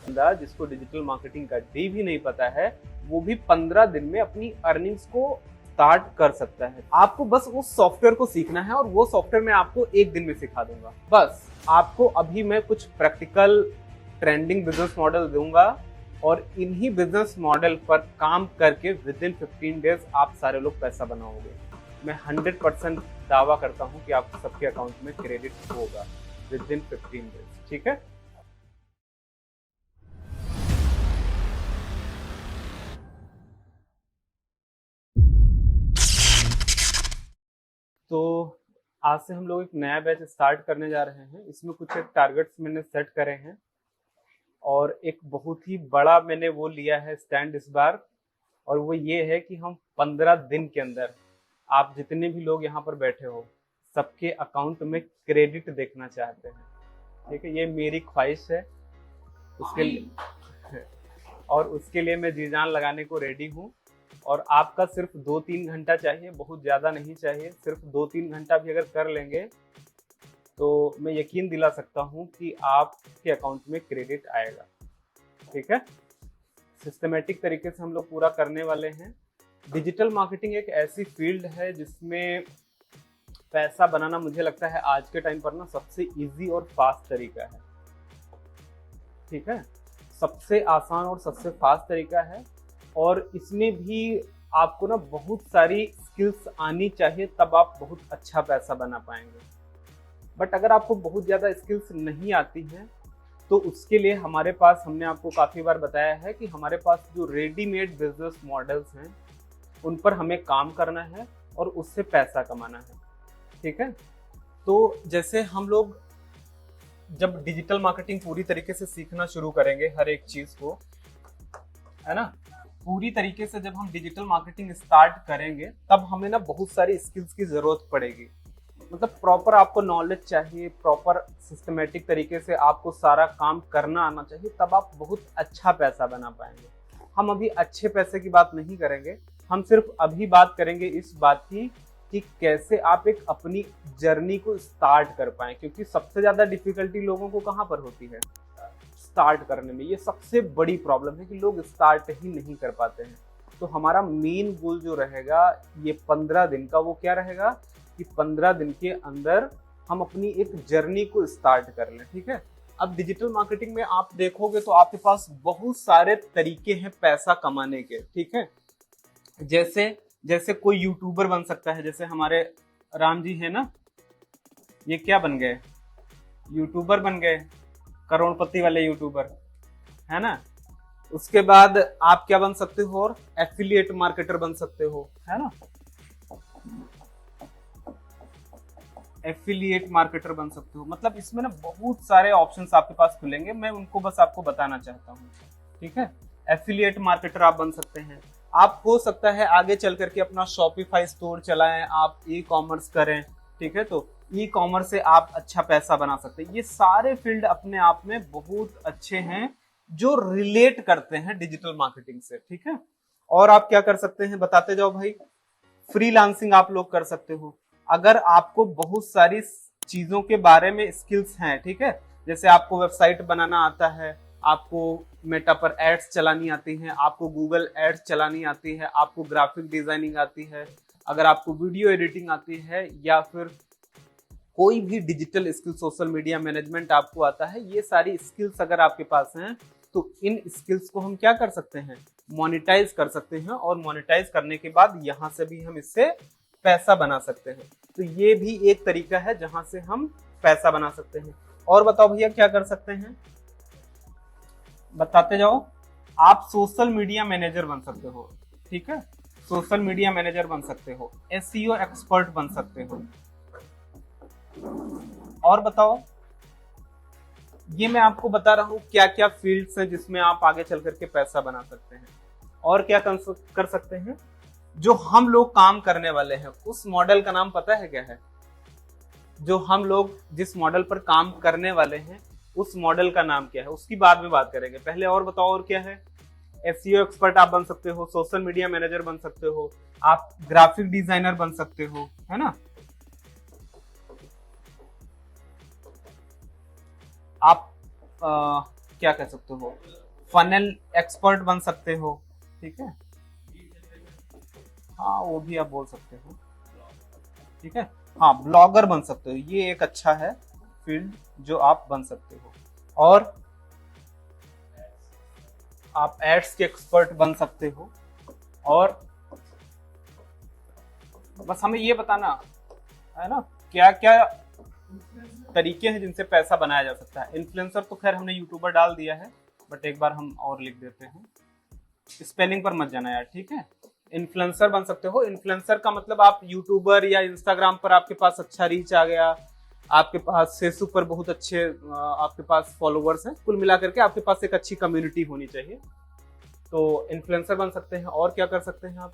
बंदा जिसको digital marketing का डी भी नहीं पता है, वो भी 15 दिन में अपनी अर्निंग्स को स्टार्ट कर सकता है। आपको बस उस सॉफ्टवेयर को सीखना है और वो सॉफ्टवेयर मैं आपको एक दिन में सिखा दूंगा। बस आपको अभी मैं कुछ प्रैक्टिकल ट्रेंडिंग बिजनेस मॉडल दूंगा और इन्हीं बिजनेस मॉडल पर काम करके विद इन 15 डेज आप सारे लोग पैसा बनाओगे। मैं 100% दावा करता हूं कि आपको सबके अकाउंट में क्रेडिट होगा विद इन 15 डेज। ठीक है। तो आज से हम लोग एक नया बैच स्टार्ट करने जा रहे हैं। इसमें कुछ एक टारगेट्स मैंने सेट करे हैं और एक बहुत ही बड़ा मैंने वो लिया है स्टैंड इस बार, और वो ये है कि हम 15 दिन के अंदर आप जितने भी लोग यहाँ पर बैठे हो सबके अकाउंट में क्रेडिट देखना चाहते हैं। ठीक है, ये मेरी ख्वाहिश है। उसके लिए और उसके लिए मैं जी जान लगाने को रेडी हूँ। और आपका सिर्फ 2-3 घंटा चाहिए, बहुत ज़्यादा नहीं चाहिए। सिर्फ 2-3 घंटा भी अगर कर लेंगे तो मैं यकीन दिला सकता हूँ कि आपके अकाउंट में क्रेडिट आएगा। ठीक है, सिस्टमेटिक तरीके से हम लोग पूरा करने वाले हैं। डिजिटल मार्केटिंग एक ऐसी फील्ड है जिसमें पैसा बनाना मुझे लगता है आज के टाइम पर ना सबसे इजी और फास्ट तरीका है। ठीक है, सबसे आसान और सबसे फास्ट तरीका है, और इसमें भी आपको ना बहुत सारी स्किल्स आनी चाहिए, तब आप बहुत अच्छा पैसा बना पाएंगे। बट अगर आपको बहुत ज़्यादा स्किल्स नहीं आती हैं तो उसके लिए हमारे पास, हमने आपको काफ़ी बार बताया है कि हमारे पास जो रेडीमेड बिजनेस मॉडल्स हैं उन पर हमें काम करना है और उससे पैसा कमाना है। ठीक है, तो जैसे हम लोग जब डिजिटल मार्केटिंग पूरी तरीके से सीखना शुरू करेंगे, हर एक चीज़ को, है ना, पूरी तरीके से जब हम डिजिटल मार्केटिंग स्टार्ट करेंगे तब हमें ना बहुत सारी स्किल्स की ज़रूरत पड़ेगी। मतलब प्रॉपर आपको नॉलेज चाहिए, प्रॉपर सिस्टमेटिक तरीके से आपको सारा काम करना आना चाहिए, तब आप बहुत अच्छा पैसा बना पाएंगे। हम अभी अच्छे पैसे की बात नहीं करेंगे, हम सिर्फ अभी बात करेंगे इस बात की कि कैसे आप एक अपनी जर्नी को स्टार्ट कर पाएं, क्योंकि सबसे ज़्यादा डिफिकल्टी लोगों को कहाँ पर होती है? स्टार्ट करने में। ये सबसे बड़ी प्रॉब्लम है कि लोग स्टार्ट ही नहीं कर पाते हैं। तो हमारा मेन गोल जो रहेगा ये 15 दिन का, वो क्या रहेगा कि 15 दिन के अंदर हम अपनी एक जर्नी को स्टार्ट कर लें। ठीक है, अब डिजिटल मार्केटिंग में आप देखोगे तो आपके पास बहुत सारे तरीके हैं पैसा कमाने के। ठीक है, जैसे जैसे कोई यूट्यूबर बन सकता है, जैसे हमारे राम जी है ना, ये क्या बन गए? यूट्यूबर बन गए, करोड़पति वाले यूट्यूबर, है ना। उसके बाद आप क्या बन सकते हो? और एफिलिएट मार्केटर बन सकते हो, है ना। एफिलिएट मार्केटर बन सकते हो। मतलब इसमें ना बहुत सारे ऑप्शंस आपके पास खुलेंगे, मैं उनको बस आपको बताना चाहता हूँ। ठीक है, एफिलिएट मार्केटर आप बन सकते हैं। आप हो सकता है आगे चल करके अपना शॉपिफाई स्टोर चलाएं, आप ई कॉमर्स करें। ठीक है, तो ई कॉमर्स से आप अच्छा पैसा बना सकते हैं। ये सारे फील्ड अपने आप में बहुत अच्छे हैं जो रिलेट करते हैं डिजिटल मार्केटिंग से। ठीक है, और आप क्या कर सकते हैं बताते जाओ भाई। फ्रीलांसिंग आप लोग कर सकते हो। अगर आपको बहुत सारी चीजों के बारे में स्किल्स हैं, ठीक है, जैसे आपको वेबसाइट बनाना आता है, आपको मेटा पर एड्स चलानी आती हैं, आपको गूगल एड्स चलानी आती है, आपको ग्राफिक डिजाइनिंग आती है, अगर आपको वीडियो एडिटिंग आती है, या फिर कोई भी digital skill, social media management आपको आता है, ये सारी स्किल्स अगर आपके पास हैं तो इन स्किल्स को हम क्या कर सकते हैं? मोनेटाइज कर सकते हैं, और मोनेटाइज करने के बाद यहाँ से भी हम इससे पैसा बना सकते हैं। तो ये भी एक तरीका है जहां से हम पैसा बना सकते हैं। और बताओ भैया क्या कर सकते हैं, बताते जाओ। आप सोशल मीडिया मैनेजर बन सकते हो। ठीक है, सोशल मीडिया मैनेजर बन सकते हो, एसईओ एक्सपर्ट बन सकते हो। और बताओ, ये मैं आपको बता रहा हूं क्या क्या फील्ड्स हैं जिसमें आप आगे चल करके पैसा बना सकते हैं। और क्या कर सकते हैं? जो हम लोग काम करने वाले हैं उस मॉडल का नाम पता है क्या है? जो हम लोग जिस मॉडल पर काम करने वाले हैं उस मॉडल का नाम क्या है, उसकी बाद में बात करेंगे। पहले और बताओ और क्या है? एसईओ एक्सपर्ट आप बन सकते हो, सोशल मीडिया मैनेजर बन सकते हो, आप ग्राफिक डिजाइनर बन सकते हो, है ना। आप क्या कह सकते हो, फनल एक्सपर्ट बन सकते हो, ठीक है, हाँ वो भी आप बोल सकते हो, ठीक है। हाँ, ब्लॉगर बन सकते हो, ये एक अच्छा है फील्ड जो आप बन सकते हो। और आप एड्स के एक्सपर्ट बन सकते हो। और बस हमें ये बताना है ना क्या क्या तरीके हैं जिनसे पैसा बनाया जा सकता है। इन्फ्लुएंसर तो खैर हमने यूट्यूबर डाल दिया है, बट एक बार हम और लिख देते हैं, स्पेलिंग पर मत जाना यार, ठीक है। इन्फ्लुएंसर बन सकते हो। इन्फ्लुएंसर का मतलब आप यूट्यूबर या इंस्टाग्राम पर आपके पास अच्छा रीच आ गया, आपके पास फेसबुक पर बहुत अच्छे आपके पास फॉलोवर्स हैं, कुल मिलाकर के आपके पास एक अच्छी कम्युनिटी होनी चाहिए, तो इन्फ्लुएंसर बन सकते हैं। और क्या कर सकते हैं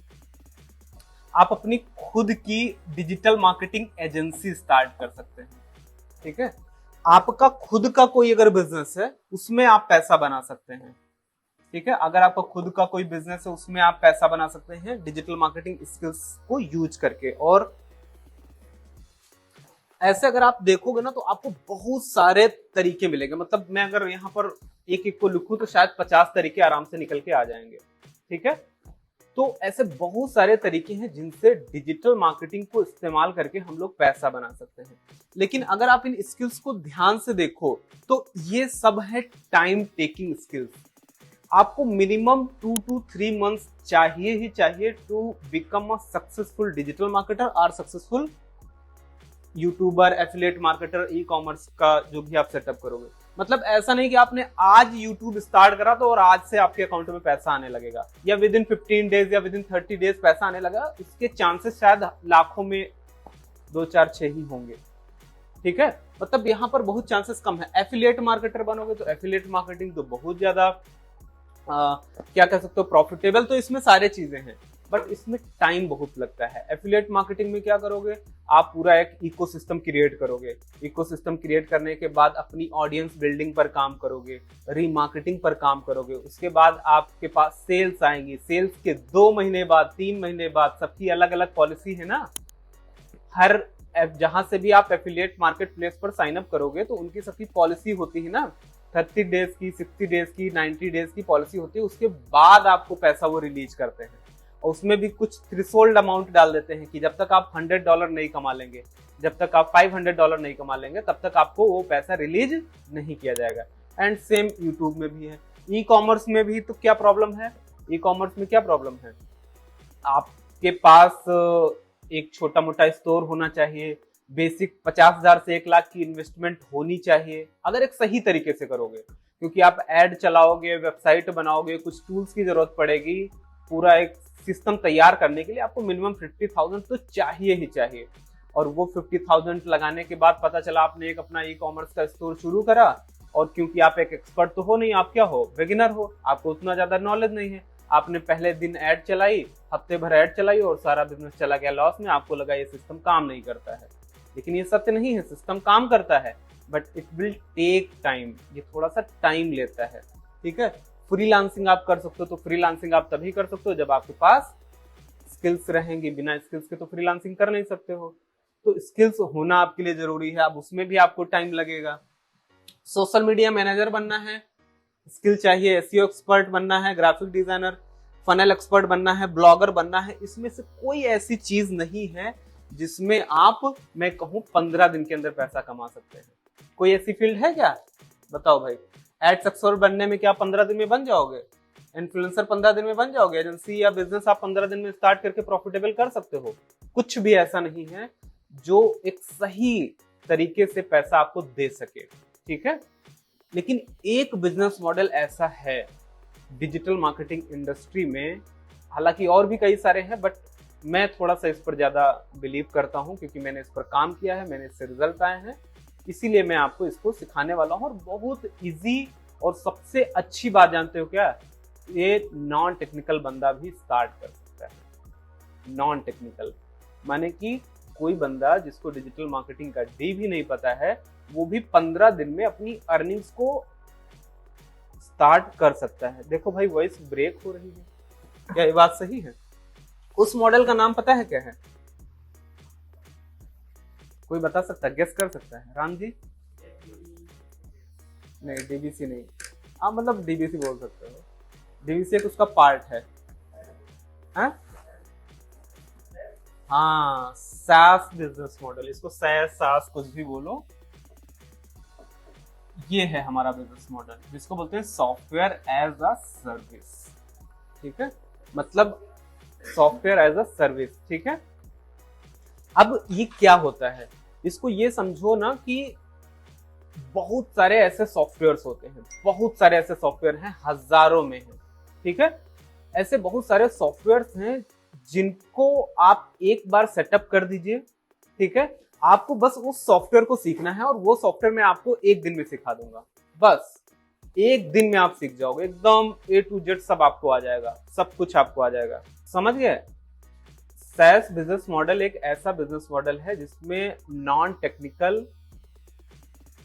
आप अपनी खुद की डिजिटल मार्केटिंग एजेंसी स्टार्ट कर सकते हैं, ठीक है। आपका खुद का कोई अगर बिजनेस है उसमें आप पैसा बना सकते हैं, ठीक है। अगर आपका खुद का कोई बिजनेस है उसमें आप पैसा बना सकते हैं डिजिटल मार्केटिंग स्किल्स को यूज करके। और ऐसे अगर आप देखोगे ना तो आपको बहुत सारे तरीके मिलेंगे, मतलब मैं अगर यहाँ पर एक एक को लिखूं तो शायद 50 तरीके आराम से निकल के आ जाएंगे, ठीक है। तो ऐसे बहुत सारे तरीके हैं जिनसे डिजिटल मार्केटिंग को इस्तेमाल करके हम लोग पैसा बना सकते हैं। लेकिन अगर आप इन स्किल्स को ध्यान से देखो तो ये सब है टाइम टेकिंग स्किल्स। आपको मिनिमम 2 to 3 मंथ्स चाहिए ही चाहिए to become a successful digital marketer और successful YouTuber, affiliate marketer, e commerce का जो भी आप सेटअप करोगे। मतलब ऐसा नहीं कि आपने आज यूट्यूब स्टार्ट करा तो और आज से आपके अकाउंट में पैसा आने लगेगा, या विद इन 15 डेज या विद इन 30 डेज पैसा आने लगा। इसके चांसेस शायद लाखों में 2 4 6 ही होंगे, ठीक है। मतलब यहाँ पर बहुत चांसेस कम है। एफिलिएट मार्केटर बनोगे तो एफिलिएट मार्केटिंग तो बहुत ज्यादा क्या कह सकते हो प्रॉफिटेबल, तो इसमें सारे चीजें हैं, बट इसमें टाइम बहुत लगता है। एफिलिएट मार्केटिंग में क्या करोगे, आप पूरा एक इकोसिस्टम क्रिएट करोगे। इकोसिस्टम क्रिएट करने के बाद अपनी ऑडियंस बिल्डिंग पर काम करोगे, रीमार्केटिंग पर काम करोगे। उसके बाद आपके पास सेल्स आएंगी, सेल्स के 2 महीने बाद, 3 महीने बाद, सबकी अलग अलग पॉलिसी है ना। हर जहां से भी आप एफिलिएट मार्केट प्लेस पर साइन अप करोगे तो उनकी सबकी पॉलिसी होती है ना, 30 डेज की, 60 डेज की, 90 डेज की पॉलिसी होती है। उसके बाद आपको पैसा वो रिलीज करते हैं, और उसमें भी कुछ थ्रेशोल्ड अमाउंट डाल देते हैं कि जब तक आप $100 नहीं कमा लेंगे, जब तक आप $500 नहीं कमा लेंगे, तब तक आपको वो पैसा रिलीज नहीं किया जाएगा। एंड सेम यूट्यूब में भी है। ई कॉमर्स में भी तो क्या प्रॉब्लम है, ई कॉमर्स में क्या प्रॉब्लम है, आपके पास एक छोटा मोटा स्टोर होना चाहिए, बेसिक 50,000 से 1 लाख की इन्वेस्टमेंट होनी चाहिए, अगर एक सही तरीके से करोगे। क्योंकि आप एड चलाओगे, वेबसाइट बनाओगे, कुछ टूल्स की जरूरत पड़ेगी, पूरा एक सिस्टम तैयार करने के लिए आपको मिनिमम 50,000 तो चाहिए ही चाहिए। और वो 50,000 लगाने के बाद पता चला आपने एक अपना ई कॉमर्स का स्टोर शुरू करा, और क्योंकि आप एक एक्सपर्ट तो हो नहीं, आप क्या हो, बिगिनर हो, आपको उतना ज्यादा नॉलेज नहीं है, आपने पहले दिन ऐड चलाई, हफ्ते भर ऐड चलाई और सारा बिजनेस चला गया लॉस में। आपको लगा ये सिस्टम काम नहीं करता है, लेकिन ये सत्य नहीं है, सिस्टम काम करता है, but it will take time, ये थोड़ा सा टाइम लेता है, ठीक है। फ्रीलांसिंग आप कर सकते हो, तो फ्रीलांसिंग आप तभी कर सकते हो जब आपके पास स्किल्स रहेंगी, बिना स्किल्स के तो फ्रीलांसिंग कर नहीं सकते हो। तो स्किल्स होना आपके लिए जरूरी है, अब उसमें भी आपको टाइम लगेगा। सोशल मीडिया मैनेजर बनना है, स्किल चाहिए, एसईओ एक्सपर्ट बनना है, ग्राफिक डिजाइनर, फनल एक्सपर्ट बनना है, ब्लॉगर बनना है। इसमें से कोई ऐसी चीज नहीं है जिसमें आप, मैं कहूं, 15 दिन के अंदर पैसा कमा सकते हैं। कोई ऐसी फील्ड है क्या, बताओ भाई। एड्स एक्सपर्ट बनने में क्या 15 दिन में बन जाओगे, इन्फ्लुएंसर 15 दिन में बन जाओगे, एजेंसी या बिजनेस आप 15 दिन में स्टार्ट करके प्रॉफिटेबल कर सकते हो। कुछ भी ऐसा नहीं है जो एक सही तरीके से पैसा आपको दे सके, ठीक है। लेकिन एक बिजनेस मॉडल ऐसा है डिजिटल मार्केटिंग इंडस्ट्री में, हालांकि और भी कई सारे हैं, बट मैं थोड़ा सा इस पर ज्यादा बिलीव करता हूं क्योंकि मैंने इस पर काम किया है, मैंने इससे रिजल्ट आए हैं, इसीलिए मैं आपको इसको सिखाने वाला हूं। और बहुत इजी, और सबसे अच्छी बात जानते हो क्या, ये नॉन टेक्निकल बंदा भी स्टार्ट कर सकता है। नॉन टेक्निकल माने कि कोई बंदा जिसको डिजिटल मार्केटिंग का डी भी नहीं पता है, वो भी 15 दिन में अपनी अर्निंग्स को स्टार्ट कर सकता है। देखो भाई, वॉइस ब्रेक हो रही है, क्या ये बात सही है? उस मॉडल का नाम पता है क्या है? कोई बता सकता है, गेस कर सकता है? राम जी? नहीं, डीबीसी नहीं। आप मतलब डीबीसी बोल सकते हो, डीबीसी एक उसका पार्ट है। हाँ हाँ, SaaS बिजनेस मॉडल, इसको SaaS कुछ भी बोलो, ये है हमारा बिजनेस मॉडल जिसको बोलते हैं सॉफ्टवेयर एज अ सर्विस। ठीक है, मतलब सॉफ्टवेयर एज अ सर्विस। ठीक है, अब ये क्या होता है, इसको ये समझो ना कि बहुत सारे ऐसे सॉफ्टवेयर्स होते हैं, बहुत सारे ऐसे सॉफ्टवेयर हैं, हजारों में हैं। ठीक है, ऐसे बहुत सारे सॉफ्टवेयर्स हैं जिनको आप एक बार सेटअप कर दीजिए। ठीक है, आपको बस उस सॉफ्टवेयर को सीखना है और वो सॉफ्टवेयर मैं आपको एक दिन में सिखा दूंगा। बस एक दिन में आप सीख जाओगे, एकदम A to Z सब आपको आ जाएगा, सब कुछ आपको आ जाएगा। समझ गए? SaaS बिजनेस मॉडल एक ऐसा बिजनेस मॉडल है जिसमें नॉन टेक्निकल,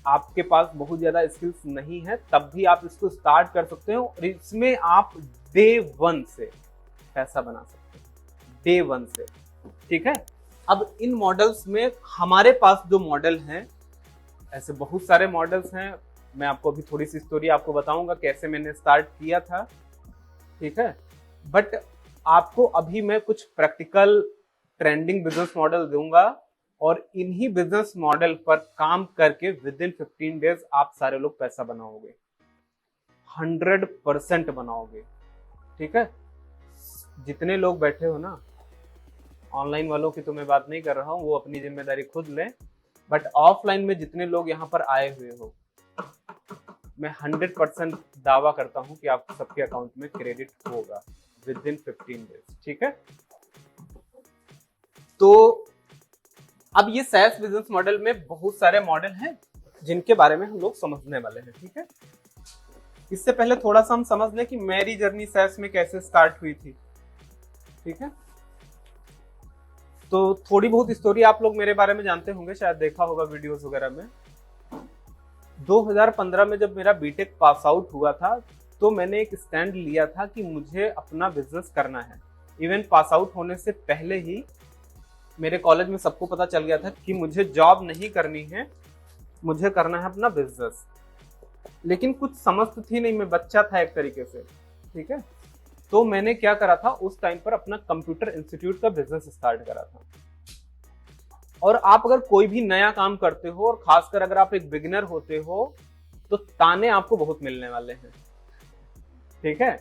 आपके पास बहुत ज्यादा स्किल्स नहीं है तब भी आप इसको स्टार्ट कर सकते हो और इसमें आप डे 1 से पैसा बना सकते हो, डे 1 से। ठीक है, अब इन मॉडल्स में हमारे पास जो मॉडल हैं, ऐसे बहुत सारे मॉडल्स हैं। मैं आपको अभी थोड़ी सी स्टोरी आपको बताऊंगा कैसे मैंने स्टार्ट किया था। ठीक है, बट आपको अभी मैं कुछ प्रैक्टिकल ट्रेंडिंग बिजनेस मॉडल दूंगा और इन्हीं बिजनेस मॉडल पर काम करके विद इन 15 डेज आप सारे लोग पैसा बनाओगे, 100% बनाओगे। ठीक है, जितने लोग बैठे हो ना, ऑनलाइन वालों की तो मैं बात नहीं कर रहा हूँ, वो अपनी जिम्मेदारी खुद लें, बट ऑफलाइन में जितने लोग यहाँ पर आए हुए हो, मैं 100% दावा करता हूँ कि आप सबके अकाउंट में क्रेडिट होगा विद इन 15 डेज। ठीक है, तो अब ये SaaS बिजनेस मॉडल में बहुत सारे मॉडल हैं जिनके बारे में हम लोग समझने वाले हैं। ठीक है, इससे पहले थोड़ा सा हम समझ लें कि मेरी जर्नी SaaS में कैसे स्टार्ट हुई थी। ठीक है, तो थोड़ी बहुत स्टोरी आप लोग मेरे बारे में जानते होंगे, शायद देखा होगा वीडियोस वगैरह में। 2015 में जब मेरा बीटेक पास आउट हुआ था तो मैंने एक स्टैंड लिया था कि मुझे अपना बिजनेस करना है। इवन पास आउट होने से पहले ही मेरे कॉलेज में सबको पता चल गया था कि मुझे जॉब नहीं करनी है, मुझे करना है अपना बिजनेस। लेकिन कुछ समझ तो थी नहीं, मैं बच्चा था एक तरीके से। ठीक है, तो मैंने क्या करा था, उस टाइम पर अपना कंप्यूटर इंस्टीट्यूट का बिजनेस स्टार्ट करा था। और आप अगर कोई भी नया काम करते हो और खासकर अगर आप एक बिगिनर होते हो तो ताने आपको बहुत मिलने वाले हैं। ठीक है,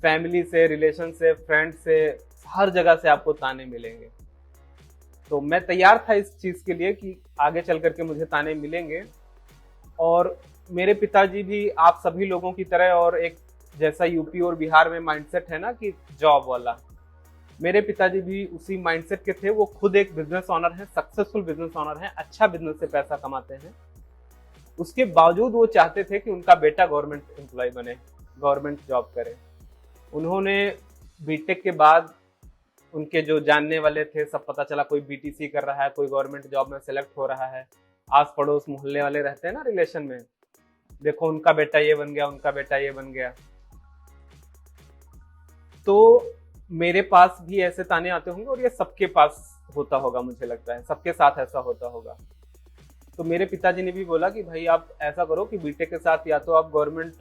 फैमिली से, रिलेशन से, फ्रेंड से, हर जगह से आपको ताने मिलेंगे। तो मैं तैयार था इस चीज के लिए कि आगे चल करके मुझे ताने मिलेंगे। और मेरे पिताजी भी आप सभी लोगों की तरह, और एक जैसा यूपी और बिहार में माइंडसेट है ना कि जॉब वाला, मेरे पिताजी भी उसी माइंडसेट के थे। वो खुद एक बिजनेस ऑनर हैं, सक्सेसफुल बिजनेस ऑनर हैं, अच्छा बिजनेस से पैसा कमाते हैं। उसके बावजूद वो चाहते थे कि उनका बेटा गवर्नमेंट एम्प्लॉय बने, गवर्नमेंट जॉब करे। उन्होंने बीटेक के बाद, उनके जो जानने वाले थे सब पता चला कोई बीटीसी कर रहा है, कोई गवर्नमेंट जॉब में सेलेक्ट हो रहा है, आस पड़ोस मोहल्ले वाले रहते हैं ना रिलेशन में, देखो उनका बेटा ये बन गया, उनका बेटा ये बन गया। तो मेरे पास भी ऐसे ताने आते होंगे और ये सबके पास होता होगा, मुझे लगता है सबके साथ ऐसा होता होगा। तो मेरे पिताजी ने भी बोला कि भाई आप ऐसा करो कि बीटेक के साथ या तो आप गवर्नमेंट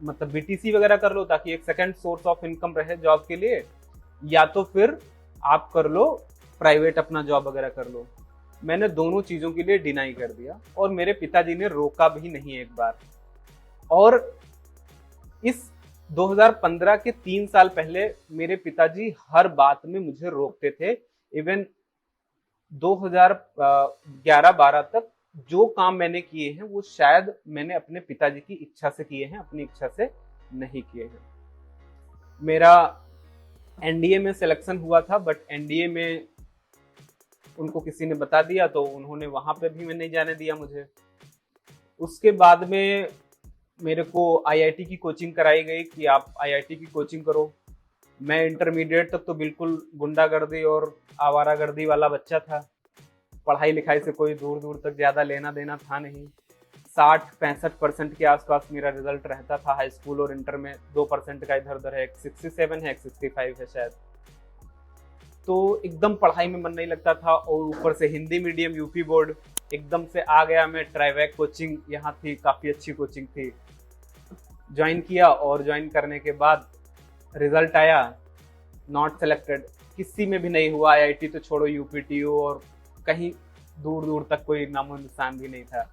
मतलब बीटीसी वगैरह कर लो ताकि एक सेकंड सोर्स ऑफ इनकम रहे जॉब के लिए, या तो फिर आप कर लो प्राइवेट अपना जॉब वगैरह कर लो। मैंने दोनों चीजों के लिए डिनाई कर दिया और मेरे पिताजी ने रोका भी नहीं एक बार। और इस 2015 के 3 साल पहले मेरे पिताजी हर बात में मुझे रोकते थे। इवन 2011-12 तक जो काम मैंने किए हैं वो शायद मैंने अपने पिताजी की इच्छा से किए हैं, अपनी इच्छा से नहीं किए हैं। मेरा एनडीए में सिलेक्शन हुआ था, बट एनडीए में उनको किसी ने बता दिया तो उन्होंने वहां पे भी नहीं जाने दिया मुझे। उसके बाद में मेरे को आईआईटी की कोचिंग कराई गई कि आप आईआईटी की कोचिंग करो। मैं इंटरमीडिएट तक तो बिल्कुल गुंडागर्दी और आवारागर्दी वाला बच्चा था, पढ़ाई लिखाई से कोई दूर दूर तक ज्यादा लेना देना था नहीं। 60-65% के आसपास मेरा रिजल्ट रहता था हाई स्कूल और इंटर में, 2% का इधर उधर है, एक 67 है, एक 65 है शायद। तो एकदम पढ़ाई में मन नहीं लगता था और ऊपर से हिंदी मीडियम यूपी बोर्ड, एकदम से आ गया मैं। ट्राईवैक कोचिंग यहाँ थी, काफी अच्छी कोचिंग थी। ज्वाइन किया और ज्वाइन करने के बाद रिजल्ट आया, नॉट सेलेक्टेड, किसी में भी नहीं हुआ। आईआईटी तो छोड़ो, यूपीटीयू और कहीं दूर दूर तक कोई नामो निशान भी नहीं था।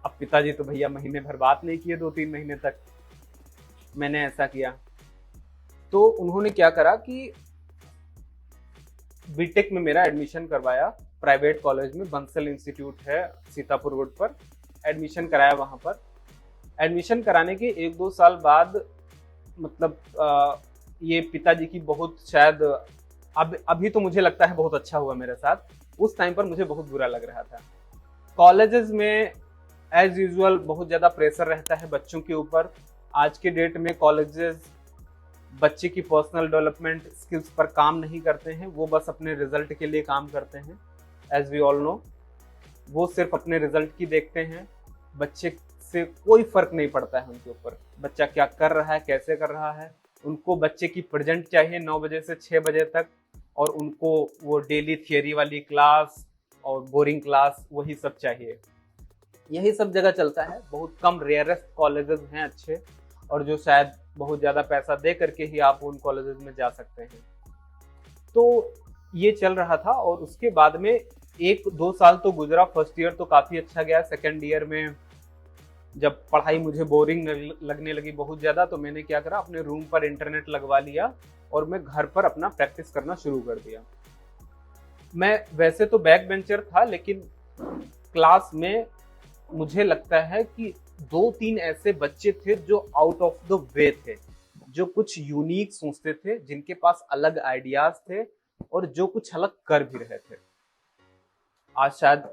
अब पिताजी तो भैया महीने भर बात नहीं किए, 2-3 महीने तक। मैंने ऐसा किया तो उन्होंने क्या करा कि बीटेक में मेरा एडमिशन करवाया प्राइवेट कॉलेज में, बंसल इंस्टीट्यूट है सीतापुर रोड पर। एडमिशन कराया वहां पर। एडमिशन कराने के 1-2 साल बाद मतलब ये पिताजी की बहुत शायद अब अभी तो मुझे लगता है बहुत अच्छा हुआ मेरे साथ, उस टाइम पर मुझे बहुत बुरा लग रहा था। कॉलेजेस में एज यूजुअल बहुत ज़्यादा प्रेशर रहता है बच्चों के ऊपर। आज के डेट में कॉलेजेस बच्चे की पर्सनल डेवलपमेंट स्किल्स पर काम नहीं करते हैं, वो बस अपने रिजल्ट के लिए काम करते हैं। एज वी ऑल नो, वो सिर्फ अपने रिजल्ट की देखते हैं। बच्चे से कोई फर्क नहीं पड़ता है उनके ऊपर, बच्चा क्या कर रहा है, कैसे कर रहा है। उनको बच्चे की प्रेजेंट चाहिए 9 बजे से 6 बजे तक, और उनको वो डेली थियरी वाली क्लास और बोरिंग क्लास वही सब चाहिए। यही सब जगह चलता है। बहुत कम रेयरेस्ट कॉलेजेस हैं अच्छे, और जो शायद बहुत ज़्यादा पैसा दे करके ही आप उन कॉलेजेस में जा सकते हैं। तो ये चल रहा था, और उसके बाद में 1-2 साल तो गुजरा। फर्स्ट ईयर तो काफ़ी अच्छा गया। सेकेंड ईयर में जब पढ़ाई मुझे बोरिंग लगने लगी बहुत ज़्यादा, तो मैंने क्या करा, अपने रूम पर इंटरनेट लगवा लिया और मैं घर पर अपना प्रैक्टिस करना शुरू कर दिया। मैं वैसे तो बैक बेंचर था, लेकिन क्लास में मुझे लगता है कि 2-3 ऐसे बच्चे थे जो आउट ऑफ द वे थे, जो कुछ यूनिक सोचते थे, जिनके पास अलग आइडियाज थे और जो कुछ अलग कर भी रहे थे। आज शायद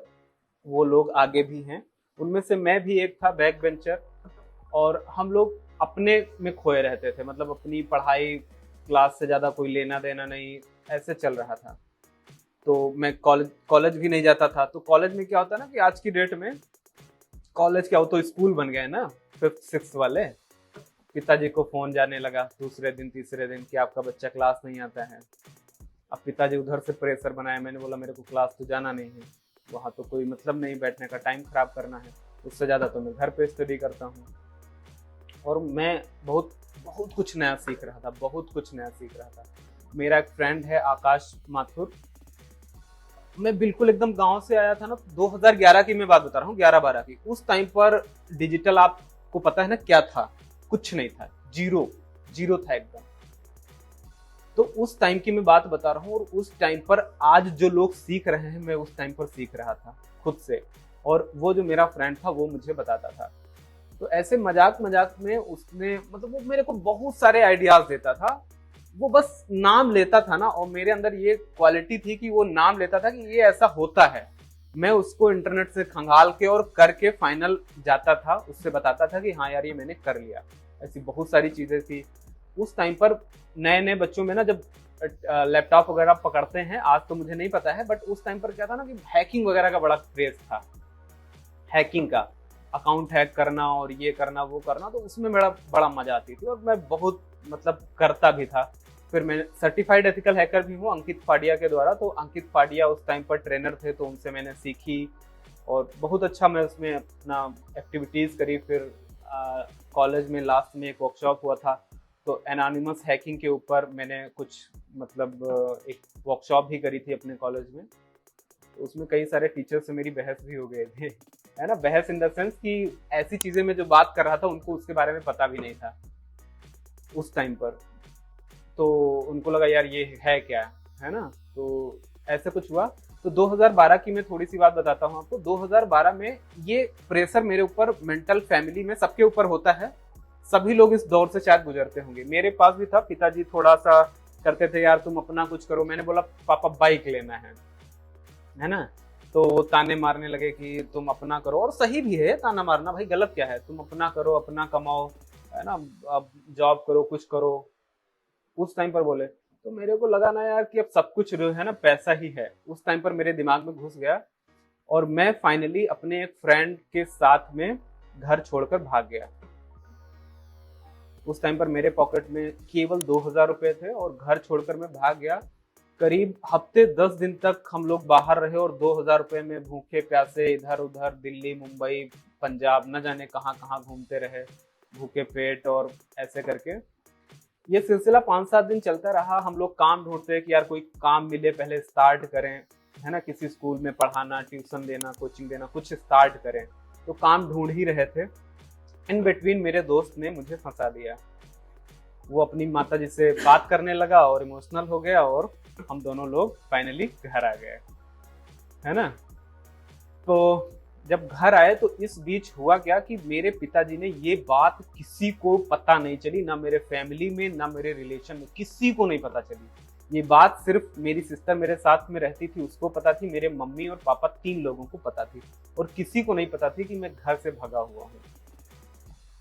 वो लोग आगे भी हैं। उनमें से मैं भी एक था, बैक बेंचर। और हम लोग अपने में खोए रहते थे, मतलब अपनी पढ़ाई, क्लास से ज़्यादा कोई लेना देना नहीं, ऐसे चल रहा था। तो मैं कॉलेज भी नहीं जाता था। तो कॉलेज में क्या होता है ना कि आज की डेट में कॉलेज क्या हो तो स्कूल बन गए ना, 5th-6th वाले। पिताजी को फोन जाने लगा दूसरे दिन तीसरे दिन कि आपका बच्चा क्लास नहीं आता है। अब पिताजी उधर से प्रेशर बनाया। मैंने बोला मेरे को क्लास तो जाना नहीं है, वहाँ तो कोई मतलब नहीं बैठने का, टाइम खराब करना है, उससे ज़्यादा तो मैं घर पे स्टडी करता हूँ। और मैं बहुत बहुत कुछ नया सीख रहा था, बहुत कुछ नया सीख रहा था। मेरा एक फ्रेंड है आकाश माथुर। मैं बिल्कुल एकदम गांव से आया था ना, 2011 की मैं बात बता रहा हूँ, 11-12 की। उस टाइम पर डिजिटल आपको पता है ना क्या था, कुछ नहीं था, जीरो था एकदम। तो उस टाइम की मैं बात बता रहा हूँ, और उस टाइम पर आज जो लोग सीख रहे हैं, मैं उस टाइम पर सीख रहा था खुद से। और वो जो मेरा फ्रेंड था वो मुझे बताता था। तो ऐसे मजाक मजाक में उसने, मतलब वो मेरे को बहुत सारे आइडियाज देता था। वो बस नाम लेता था ना, और मेरे अंदर ये क्वालिटी थी कि वो नाम लेता था कि ये ऐसा होता है। मैं उसको इंटरनेट से खंगाल के और करके फाइनल जाता था, उससे बताता था कि हाँ यार ये मैंने कर लिया। ऐसी बहुत सारी चीजें थी। उस टाइम पर नए नए बच्चों में ना, जब लैपटॉप वगैरह पकड़ते हैं, आज तो मुझे नहीं पता है, बट उस टाइम पर क्या था ना कि हैकिंग वगैरह का बड़ा क्रेज था। हैकिंग का, अकाउंट हैक करना और ये करना वो करना, तो उसमें मेरा बड़ा मजा आती थी और मैं बहुत मतलब करता भी था। फिर मैं सर्टिफाइड एथिकल हैकर भी हूँ अंकित फाडिया के द्वारा। तो अंकित फाडिया उस टाइम पर ट्रेनर थे, तो उनसे मैंने सीखी और बहुत अच्छा मैं उसमें अपना एक्टिविटीज़ करी। फिर कॉलेज में लास्ट में एक वर्कशॉप हुआ था, तो एनोनिमस हैकिंग के ऊपर मैंने कुछ मतलब एक वर्कशॉप भी करी थी अपने कॉलेज में। तो उसमें कई सारे टीचर से मेरी बहस भी हो गए थे, है ना। बहस इन द सेंस कि ऐसी चीजें में जो बात कर रहा था उनको उसके बारे में पता भी नहीं था उस टाइम पर। तो उनको लगा यार ये है क्या, है ना। तो ऐसे कुछ हुआ। तो 2012 की मैं थोड़ी सी बात बताता हूँ आपको। 2012 में ये प्रेशर मेरे ऊपर, मेंटल, फैमिली में सबके ऊपर होता है। सभी लोग इस दौर से शायद गुजरते होंगे, मेरे पास भी था। पिताजी थोड़ा सा करते थे यार तुम अपना कुछ करो। मैंने बोला पापा बाइक लेना है ना। तो वो ताने मारने लगे कि तुम अपना करो, और सही भी है ताना मारना, भाई गलत क्या है, तुम अपना करो, अपना कमाओ, है ना, अब जॉब करो, कुछ करो। उस टाइम पर बोले तो मेरे को लगा ना यार कि अब सब कुछ है ना पैसा ही है। उस टाइम पर मेरे दिमाग में घुस गया और मैं फाइनली अपने एक फ्रेंड के साथ में घर छोड़कर भाग गया। उस टाइम पर मेरे पॉकेट में केवल 2000 रुपए थे और घर छोड़कर मैं भाग गया। करीब हफ्ते 10 दिन तक हम लोग बाहर रहे और 2000 रुपए में भूखे प्यासे इधर उधर दिल्ली, मुंबई, पंजाब, न जाने कहाँ कहाँ घूमते रहे। भूखे पेट और ऐसे करके ये सिलसिला 5-7 दिन चलता रहा। हम लोग काम ढूंढते कि यार कोई काम मिले, पहले स्टार्ट करें, है ना, किसी स्कूल में पढ़ाना, ट्यूशन देना, कोचिंग देना, कुछ स्टार्ट करें। तो काम ढूंढ ही रहे थे। इन बिटवीन मेरे दोस्त ने मुझे फंसा दिया। वो अपनी माता जी से बात करने लगा और इमोशनल हो गया और हम दोनों लोग फाइनली घर आ गए, है ना। तो जब घर आए तो इस बीच हुआ क्या कि मेरे पिताजी ने ये बात किसी को पता नहीं चली, ना मेरे फैमिली में, ना मेरे रिलेशन में, किसी को नहीं पता चली। ये बात सिर्फ मेरी सिस्टर मेरे साथ में रहती थी उसको पता थी, मेरे मम्मी और पापा 3 लोगों को पता थी, और किसी को नहीं पता थी कि मैं घर से भगा हुआ हूँ।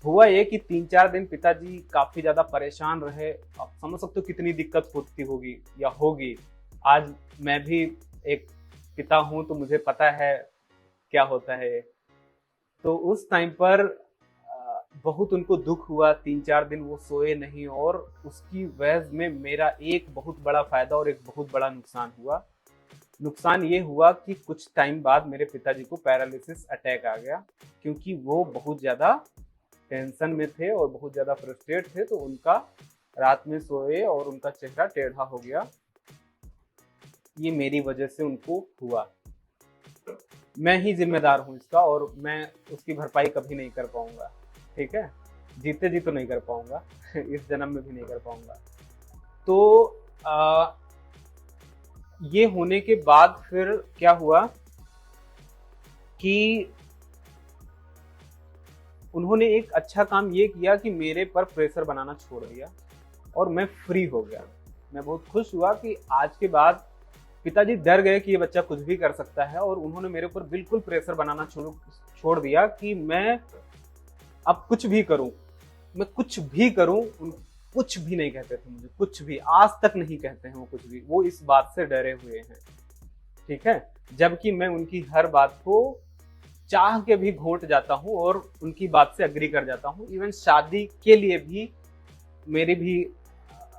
हुआ ये कि 3-4 दिन पिताजी काफी ज्यादा परेशान रहे। आप समझ सकते हो कितनी दिक्कत होती होगी या होगी। आज मैं भी एक पिता हूं तो मुझे पता है क्या होता है। तो उस टाइम पर बहुत उनको दुख हुआ। 3-4 दिन वो सोए नहीं, और उसकी वजह में मेरा एक बहुत बड़ा फायदा और एक बहुत बड़ा नुकसान हुआ। नुकसान ये हुआ कि कुछ टाइम बाद मेरे पिताजी को पैरालिसिस अटैक आ गया, क्योंकि वो बहुत ज्यादा टेंशन में थे और बहुत ज्यादा फ्रस्ट्रेट थे। तो उनका रात में सोए और उनका चेहरा टेढ़ा हो गया। ये मेरी वजह से उनको हुआ। मैं ही जिम्मेदार हूँ इसका, और मैं उसकी भरपाई कभी नहीं कर पाऊंगा, ठीक है, जीते जी तो नहीं कर पाऊंगा इस जन्म में भी नहीं कर पाऊंगा। तो ये होने के बाद फिर क्या हुआ कि उन्होंने एक अच्छा काम ये किया कि मेरे पर प्रेशर बनाना छोड़ दिया और मैं फ्री हो गया। मैं बहुत खुश हुआ कि आज के बाद पिताजी डर गए कि ये बच्चा कुछ भी कर सकता है, और उन्होंने मेरे ऊपर बिल्कुल प्रेशर बनाना छोड़ दिया कि मैं अब कुछ भी करूं, मैं कुछ भी करूं। कुछ भी नहीं कहते थे मुझे, कुछ भी, आज तक नहीं कहते हैं वो कुछ भी। वो इस बात से डरे हुए हैं, ठीक है, जबकि मैं उनकी हर बात को चाह के भी घोट जाता हूँ और उनकी बात से अग्री कर जाता हूँ। इवन शादी के लिए भी मेरी भी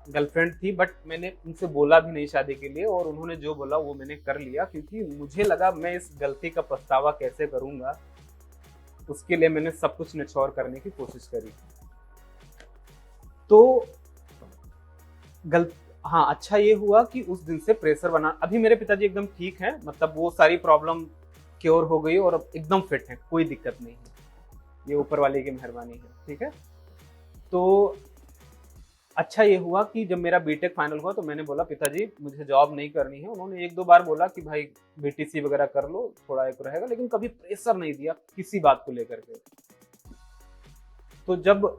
गर्लफ्रेंड थी, बट मैंने उनसे बोला भी नहीं शादी के लिए, और उन्होंने जो बोला वो मैंने कर लिया, क्योंकि मुझे लगा मैं इस गलती का पछतावा कैसे करूंगा। उसके लिए मैंने सब कुछ निछोड़ करने की कोशिश करी। तो हाँ, अच्छा ये हुआ कि उस दिन से प्रेशर बना। अभी मेरे पिताजी एकदम ठीक हैं, मतलब वो सारी प्रॉब्लम क्योर हो गई और अब एकदम फिट है, कोई दिक्कत नहीं है। ये ऊपर वाले की मेहरबानी है, ठीक है। तो अच्छा ये हुआ कि जब मेरा बीटेक फाइनल हुआ तो मैंने बोला पिताजी मुझे जॉब नहीं करनी है। उन्होंने 1-2 बार बोला कि भाई बीटीसी वगैरह कर लो, थोड़ा एक रहेगा, लेकिन कभी प्रेशर नहीं दिया किसी बात को लेकर के। तो जब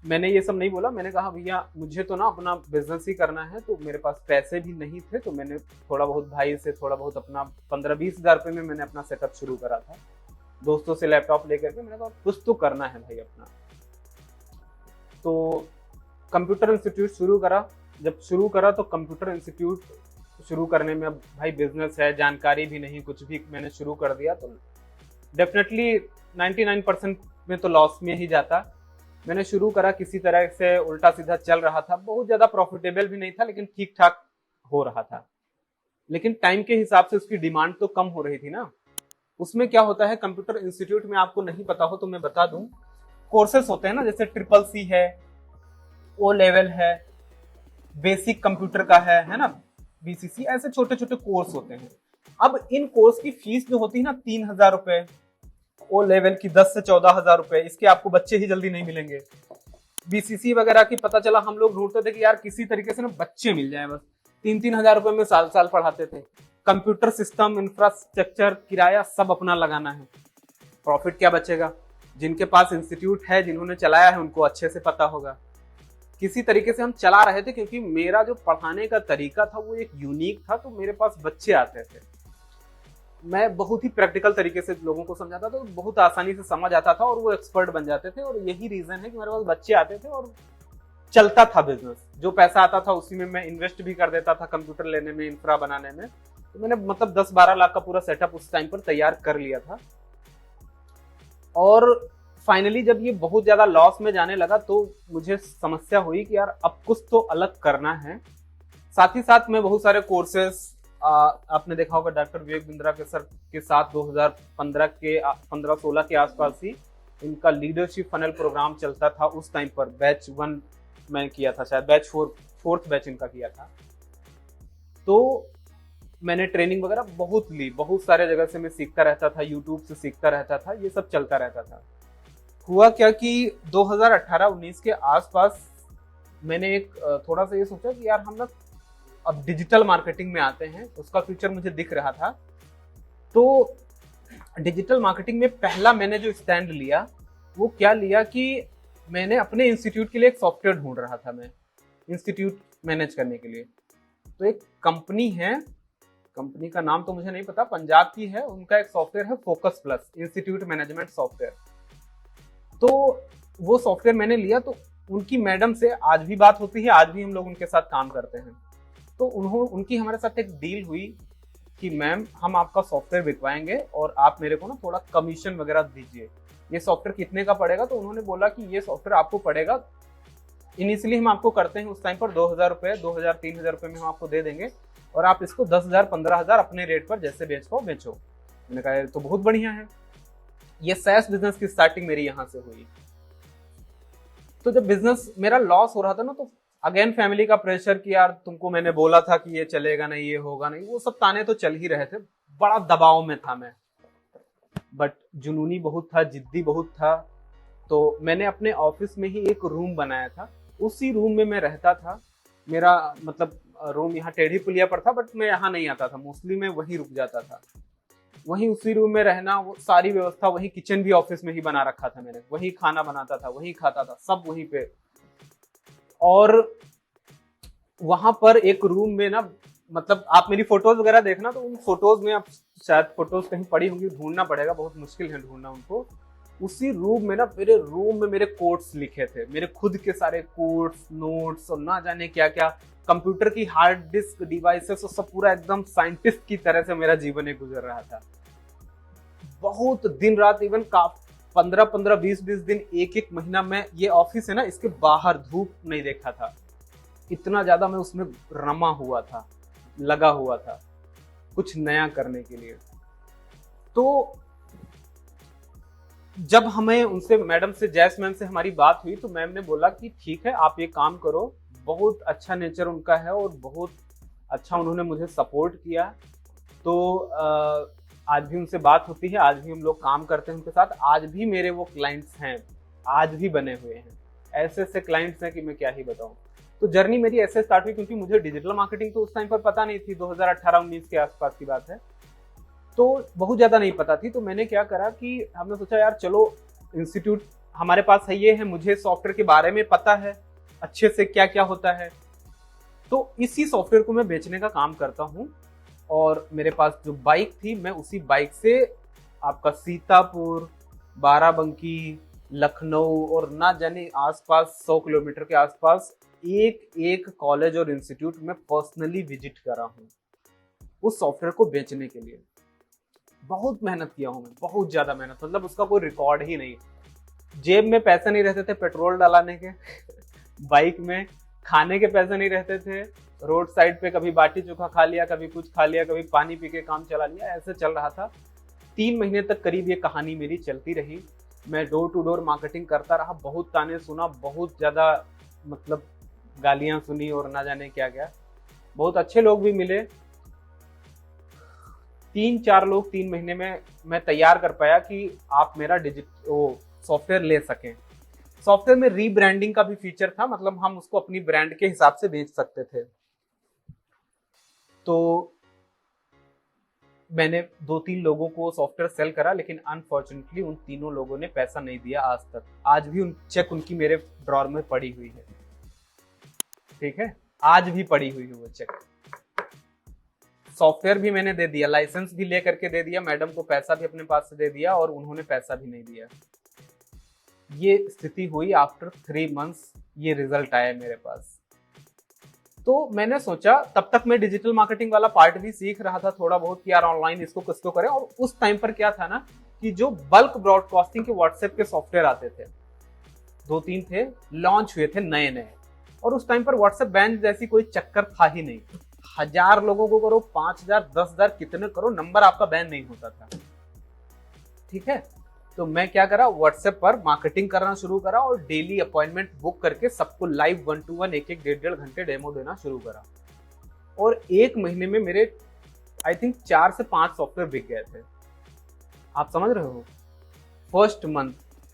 मैंने ये सब नहीं बोला, मैंने कहा भैया मुझे तो ना अपना बिजनेस ही करना है। तो मेरे पास पैसे भी नहीं थे, तो मैंने थोड़ा बहुत भाई से थोड़ा बहुत अपना 15-20 हज़ार रुपये में मैंने अपना सेटअप शुरू करा था। दोस्तों से लैपटॉप लेकर के मैंने कहा कुछ तो करना है भाई अपना। तो कंप्यूटर इंस्टीट्यूट शुरू करा। जब शुरू करा तो कंप्यूटर इंस्टीट्यूट शुरू करने में अब भाई बिजनेस है, जानकारी भी नहीं, कुछ भी मैंने शुरू कर दिया तो डेफिनेटली 99% में तो लॉस में ही जाता। मैंने शुरू करा, किसी तरह से उल्टा सीधा चल रहा था, बहुत ज्यादा प्रॉफिटेबल भी नहीं था, लेकिन ठीक ठाक हो रहा था। लेकिन टाइम के हिसाब से उसकी डिमांड तो कम हो रही थी ना। उसमें क्या होता है कंप्यूटर इंस्टीट्यूट में, आपको नहीं पता हो तो मैं बता दूं, कोर्सेस होते हैं ना, जैसे CCC है, ओ लेवल है, बेसिक कंप्यूटर का है ना, BCC, ऐसे छोटे छोटे कोर्स होते हैं। अब इन कोर्स की फीस जो होती है ना 3,000 रुपए, ओ लेवल की 10 से 14,000 रुपए, इसके आपको बच्चे ही जल्दी नहीं मिलेंगे। BCC वगैरह की पता चला हम लोग ढूंढते थे कि यार किसी तरीके से ना बच्चे मिल जाए, बस 3-3 हजार रुपए में साल पढ़ाते थे। कंप्यूटर सिस्टम, इंफ्रास्ट्रक्चर, किराया सब अपना लगाना है, प्रॉफिट क्या बचेगा। जिनके पास इंस्टीट्यूट है, जिन्होंने चलाया है, उनको अच्छे से पता होगा। किसी तरीके से हम चला रहे थे, क्योंकि मेरा जो पढ़ाने का तरीका था वो एक यूनिक था, तो मेरे पास बच्चे आते थे। मैं बहुत ही प्रैक्टिकल तरीके से लोगों को समझाता था, तो बहुत आसानी से समझ आता था और वो एक्सपर्ट बन जाते थे। और यही रीजन है कि मेरे पास बच्चे आते थे और चलता था बिजनेस। जो पैसा आता था उसी में मैं इन्वेस्ट भी कर देता था, कंप्यूटर लेने में, इंफ्रा बनाने में। तो मैंने मतलब 10-12 लाख का पूरा सेटअप उस टाइम पर तैयार कर लिया था। और फाइनली जब ये बहुत ज्यादा लॉस में जाने लगा तो मुझे समस्या हुई कि यार अब कुछ तो अलग करना है। साथ ही साथ मैं बहुत सारे कोर्सेस, आपने देखा होगा डॉक्टर विवेक बिंद्रा के सर के साथ 2015 के 15-16 के आसपास ही इनका लीडरशिप फनल प्रोग्राम चलता था उस टाइम पर। बैच 1 मैं किया था, शायद बैच 4th बैच इनका किया था। तो मैंने ट्रेनिंग वगैरह बहुत ली, बहुत सारे जगह से मैं सीखता रहता था, यूट्यूब से सीखता रहता था, ये सब चलता रहता था। हुआ क्या कि 2018-19 के आसपास मैंने एक थोड़ा सा ये सोचा कि यार हम लोग अब डिजिटल मार्केटिंग में आते हैं, उसका फ्यूचर मुझे दिख रहा था। तो डिजिटल मार्केटिंग में पहला मैंने जो स्टैंड लिया वो क्या लिया कि मैंने अपने इंस्टीट्यूट के लिए एक सॉफ्टवेयर ढूंढ रहा था, मैं इंस्टीट्यूट मैनेज करने के लिए। तो एक कंपनी है, कंपनी का नाम तो मुझे नहीं पता, पंजाब की है, उनका एक सॉफ्टवेयर है focus plus institute management software. तो वो सॉफ्टवेयर मैंने लिया। तो उनकी मैडम से आज भी बात होती है, आज भी हम लोग उनके साथ काम करते हैं। तो उनकी हमारे साथ एक डील हुई कि मैम हम आपका सॉफ्टवेयर बिकवाएंगे और आप मेरे को ना थोड़ा कमीशन वगैरह दीजिए। ये सॉफ्टवेयर कितने का पड़ेगा? तो उन्होंने बोला कि ये सॉफ्टवेयर आपको पड़ेगा, इनिशियली हम आपको करते हैं उस टाइम पर 2000 रुपये, 2000-3000 रुपये में हम आपको दे देंगे और आप इसको 10,000-15,000 अपने रेट पर जैसे बेचो। मैंने कहा तो बहुत बढ़िया है। ये सैस बिजनेस की स्टार्टिंग मेरी यहाँ से हुई। तो जब बिजनेस मेरा लॉस हो रहा था ना, तो अगेन फैमिली का प्रेशर कि यार तुमको मैंने बोला था कि ये चलेगा नहीं, ये होगा नहीं, वो सब ताने तो चल ही रहे थे। बड़ा दबाव में था मैं, बट जुनूनी बहुत था, जिद्दी बहुत था। तो मैंने अपने ऑफिस में ही एक रूम बनाया था, उसी रूम में मैं रहता था। मेरा मतलब रूम यहाँ टेढ़ी पुलिया पर था, बट मैं यहाँ नहीं आता था, मोस्टली मैं वहीं रुक जाता था। वहीं उसी रूम में रहना, वो सारी व्यवस्था, वही किचन भी ऑफिस में ही बना रखा था मैंने, वही खाना बनाता था, वही खाता था, सब वहीं पे। और वहां पर एक रूम में ना, मतलब आप मेरी फोटोज वगैरह देखना, तो उन फोटोज में, आप शायद फोटोज कहीं पड़ी होंगी, ढूंढना पड़ेगा, बहुत मुश्किल है ढूंढना उनको। उसी रूम में ना, मेरे रूम में मेरे कोट्स लिखे थे, मेरे खुद के सारे कोट्स, नोट्स और ना जाने क्या क्या, कंप्यूटर की हार्ड डिस्क डिवाइसेस और सब, पूरा एकदम साइंटिस्ट की तरह से मेरा जीवन एक गुजर रहा था। बहुत दिन रात, इवन 15-15, 20-20 दिन, एक महीना में, ये ऑफिस है ना, इसके बाहर धूप नहीं देखा था। इतना ज्यादा मैं उसमें रमा हुआ था, लगा हुआ था कुछ नया करने के लिए। तो जब हमें उनसे, मैडम से, जैस मैम से हमारी बात हुई, तो मैम ने बोला कि ठीक है आप ये काम करो। बहुत अच्छा नेचर उनका है और बहुत अच्छा उन्होंने मुझे सपोर्ट किया। तो आज भी उनसे बात होती है, आज भी हम लोग काम करते हैं उनके साथ, आज भी मेरे वो क्लाइंट्स हैं, आज भी बने हुए हैं। ऐसे ऐसे क्लाइंट्स हैं कि मैं क्या ही बताऊं। तो जर्नी मेरी ऐसे स्टार्ट हुई, क्योंकि मुझे डिजिटल मार्केटिंग तो उस टाइम पर पता नहीं थी, 2018-19 के आसपास की बात है, तो बहुत ज़्यादा नहीं पता थी। तो मैंने क्या करा कि हमने सोचा यार चलो, इंस्टीट्यूट हमारे पास है, ये है, मुझे सॉफ्टवेयर के बारे में पता है अच्छे से क्या क्या होता है, तो इसी सॉफ्टवेयर को मैं बेचने का काम करता हूँ। और मेरे पास जो बाइक थी, मैं उसी बाइक से आपका सीतापुर, बाराबंकी, लखनऊ और ना जाने आसपास 100 किलोमीटर के आसपास एक कॉलेज और इंस्टीट्यूट में पर्सनली विजिट करा हूँ उस सॉफ्टवेयर को बेचने के लिए। बहुत मेहनत किया हूँ मैं, बहुत ज्यादा मेहनत, मतलब उसका कोई रिकॉर्ड ही नहीं। जेब में पैसे नहीं रहते थे पेट्रोल डलाने के बाइक में खाने के पैसे नहीं रहते थे, रोड साइड पे कभी बाटी चोखा खा लिया, कभी कुछ खा लिया, कभी पानी पी के काम चला लिया, ऐसे चल रहा था। 3 महीने तक करीब ये कहानी मेरी चलती रही। मैं डोर टू डोर मार्केटिंग करता रहा, बहुत ताने सुना, बहुत ज्यादा मतलब गालियां सुनी और ना जाने क्या क्या। बहुत अच्छे लोग भी मिले, 3-4 लोग 3 महीने में मैं तैयार कर पाया कि आप मेरा सॉफ्टवेयर ले सकें। सॉफ्टवेयर में रीब्रांडिंग का भी फीचर था, मतलब हम उसको अपनी ब्रांड के हिसाब से बेच सकते थे। तो मैंने 2-3 लोगों को सॉफ्टवेयर सेल करा, लेकिन अनफॉर्चुनेटली उन तीनों लोगों ने पैसा नहीं दिया आज तक। आज भी उन चेक उनकी मेरे ड्रॉर में पड़ी हुई है, ठीक है, आज भी पड़ी हुई है वो चेक। सॉफ्टवेयर भी मैंने दे दिया, लाइसेंस भी ले करके दे दिया, मैडम को पैसा भी अपने पास से दे दिया और उन्होंने पैसा भी नहीं दिया। ये स्थिति हुई आफ्टर 3 मंथ्स, ये रिजल्ट आया मेरे पास। तो मैंने सोचा, तब तक मैं डिजिटल मार्केटिंग वाला पार्ट भी सीख रहा था थोड़ा बहुत कि यार ऑनलाइन इसको किसको करें। और उस टाइम पर क्या था ना कि जो बल्क ब्रॉडकास्टिंग के व्हाट्सएप के सॉफ्टवेयर आते थे, 2-3 थे, लॉन्च हुए थे नए नए, और उस टाइम पर व्हाट्सएप बैन जैसी कोई चक्कर था ही नहीं। 1000 लोगों को करो, 5000, 10,000, कितने करो, नंबर आपका बैन नहीं होता था, ठीक है। तो मैं क्या करा, व्हाट्सएप पर मार्केटिंग करना शुरू करा और डेली अपॉइंटमेंट बुक करके सबको लाइव 1-to-1 एक 1.5 घंटे डेमो देना शुरू करा। और एक महीने में मेरे आई थिंक 4 से 5 सॉफ्टवेयर बिक गए थे। आप समझ रहे हो, फर्स्ट मंथ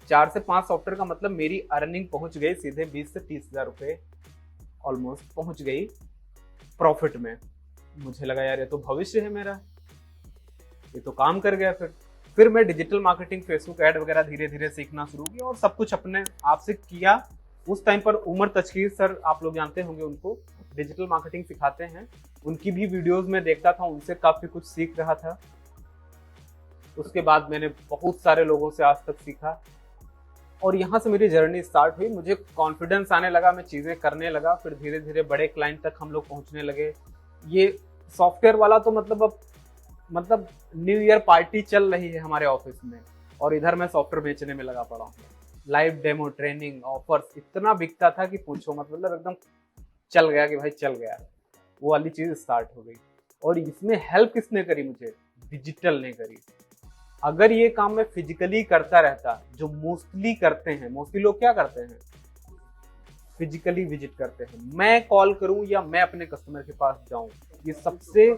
4 से 5 सॉफ्टवेयर का मतलब मेरी अर्निंग पहुंच गई सीधे 20 से 30 हजार रुपए ऑलमोस्ट पहुंच गई प्रॉफिट में। मुझे लगा यार ये तो भविष्य है मेरा, ये तो काम कर गया। फिर मैं डिजिटल मार्केटिंग, फेसबुक ऐड वगैरह धीरे धीरे सीखना शुरू किया और सब कुछ अपने आप से किया। उस टाइम पर उमर तशकीर सर, आप लोग जानते होंगे उनको, डिजिटल मार्केटिंग सिखाते हैं, उनकी भी वीडियोस में देखता था, उनसे काफी कुछ सीख रहा था। उसके बाद मैंने बहुत सारे लोगों से आज तक सीखा और यहाँ से मेरी जर्नी स्टार्ट हुई। मुझे कॉन्फिडेंस आने लगा, मैं चीजें करने लगा, फिर धीरे धीरे बड़े क्लाइंट तक हम लोग पहुंचने लगे। ये सॉफ्टवेयर वाला तो अब न्यू ईयर पार्टी चल रही है हमारे ऑफिस में, और इधर मैं सॉफ्टवेयर बेचने में लगा पड़ा हूँ। लाइव डेमो, ट्रेनिंग, ऑफर्स इतना बिकता था कि पूछो मत, मतलब एकदम चल गया कि भाई चल गया, वो वाली चीज स्टार्ट हो गई। और इसमें हेल्प किसने करी मुझे? डिजिटल ने करी। अगर ये काम मैं फिजिकली करता रहता, जो मोस्टली करते हैं, मोस्टली लोग क्या करते हैं, फिजिकली विजिट करते हैं, मैं कॉल करूं या मैं अपने कस्टमर के पास जाऊं, ये सबसे,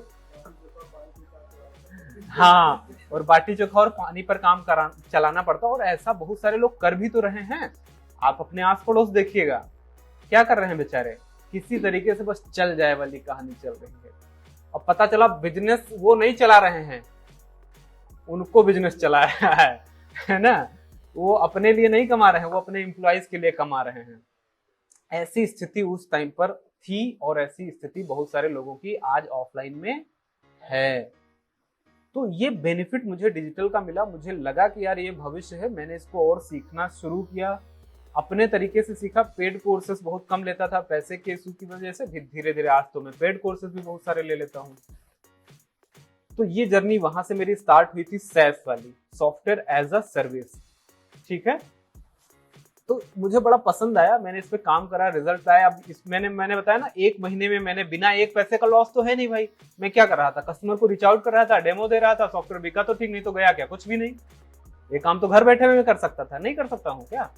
हाँ, और बाटी चोखा और पानी पर काम चलाना पड़ता। और ऐसा बहुत सारे लोग कर भी तो रहे हैं। आप अपने आस पड़ोस देखिएगा, क्या कर रहे हैं बेचारे, किसी तरीके से बस चल जाए वाली कहानी चल रही है। अब पता चला बिजनेस वो नहीं चला रहे हैं, उनको बिजनेस चलाया है ना, वो अपने लिए नहीं कमा रहे हैं, वो अपने एम्प्लॉइज के लिए कमा रहे हैं। ऐसी स्थिति उस टाइम पर थी और ऐसी स्थिति बहुत सारे लोगों की आज ऑफलाइन में है। तो ये बेनिफिट मुझे डिजिटल का मिला। मुझे लगा कि यार ये भविष्य है, मैंने इसको और सीखना शुरू किया, अपने तरीके से सीखा। पेड कोर्सेस बहुत कम लेता था पैसे के इशू की वजह से, फिर धीरे धीरे आज तो मैं पेड कोर्सेस भी बहुत सारे ले लेता हूँ। तो ये जर्नी वहां से मेरी स्टार्ट हुई थी, सैस वाली, सॉफ्टवेयर एज अ सर्विस। ठीक है, तो मुझे बड़ा पसंद आया, मैंने इस पे काम करा, रिजल्ट आया। अब इस मैंने बताया ना, एक महीने में मैंने बिना एक पैसे का लॉस तो है नहीं भाई। मैं क्या कर रहा था, कस्टमर को रीच आउट कर रहा था, डेमो दे रहा था, सॉफ्टवेयर बिका तो ठीक, नहीं तो गया क्या, कुछ भी नहीं। ये काम तो घर बैठे हुए कर सकता था, नहीं कर सकता हूँ क्या?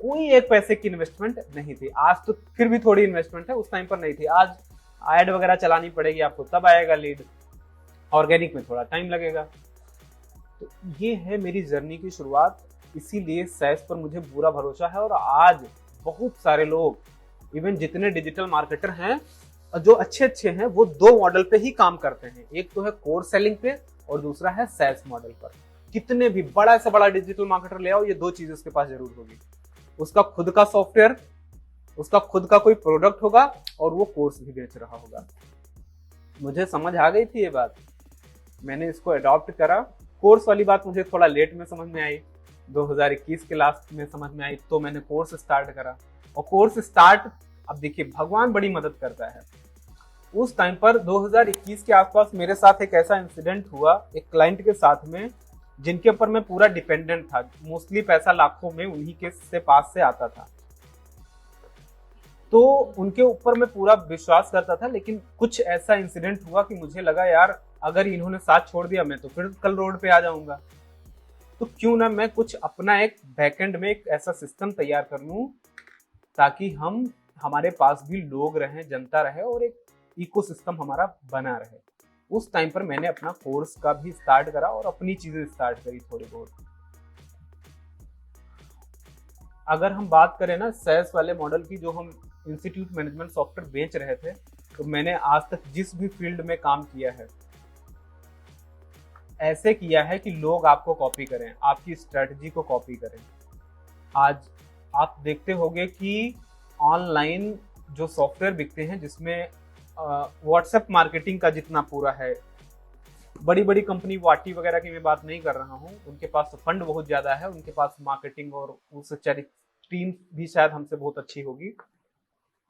कोई एक पैसे की इन्वेस्टमेंट नहीं थी। आज तो फिर भी थोड़ी इन्वेस्टमेंट है, उस टाइम पर नहीं थी। आज एड वगैरह चलानी पड़ेगी आपको, तब आएगा लीड। ऑर्गेनिक में थोड़ा टाइम लगेगा। तो ये है मेरी जर्नी की शुरुआत। इसीलिए सैस पर मुझे पूरा भरोसा है। और आज बहुत सारे लोग, इवन जितने डिजिटल मार्केटर हैं जो अच्छे हैं, वो 2 मॉडल पे ही काम करते हैं। एक तो है कोर्स सेलिंग पे और दूसरा है सैस मॉडल पर। कितने भी बड़ा से बड़ा डिजिटल मार्केटर ले आओ, ये 2 चीज उसके पास जरूर होगी। उसका खुद का सॉफ्टवेयर, उसका खुद का कोई प्रोडक्ट होगा और वो कोर्स भी बेच रहा होगा। मुझे समझ आ गई थी ये बात, मैंने इसको अडॉप्ट करा। कोर्स वाली बात मुझे थोड़ा लेट में समझ में आई, 2021 के लास्ट में समझ में आई, तो मैंने कोर्स स्टार्ट करा। और कोर्स स्टार्ट, अब देखिए भगवान बड़ी मदद करता है। उस टाइम पर 2021 के आसपास मेरे साथ एक ऐसा इंसिडेंट हुआ एक क्लाइंट के साथ में, जिनके ऊपर मैं पूरा डिपेंडेंट था। मोस्टली पैसा लाखों में उन्हीं के पास से आता था, तो उनके ऊपर मैं पूरा विश्वास करता था। लेकिन कुछ ऐसा इंसिडेंट हुआ कि मुझे लगा यार अगर इन्होंने साथ छोड़ दिया, मैं तो फिर कल रोड पे आ जाऊंगा। तो क्यों ना मैं कुछ अपना एक बैकएंड में एक ऐसा सिस्टम तैयार कर लूं ताकि हमारे पास भी लोग रहें, जनता रहे और एक इकोसिस्टम हमारा बना रहे। उस टाइम पर मैंने अपना कोर्स का भी स्टार्ट करा और अपनी चीजें स्टार्ट करी थोड़ी बहुत। अगर हम बात करें ना सैस वाले मॉडल की, जो हम इंस्टीट्यूट मैनेजमेंट सॉफ्टवेयर बेच रहे थे, तो मैंने आज तक जिस भी फील्ड में काम किया है, ऐसे किया है कि लोग आपको कॉपी करें, आपकी स्ट्रेटजी को कॉपी करें। आज आप देखते होंगे कि ऑनलाइन जो सॉफ्टवेयर बिकते हैं, जिसमें व्हाट्सएप मार्केटिंग का जितना पूरा है, बड़ी बड़ी कंपनी वाटी वगैरह की मैं बात नहीं कर रहा हूँ, उनके पास तो फंड बहुत ज्यादा है, उनके पास मार्केटिंग और उस टीम भी शायद हमसे बहुत अच्छी होगी।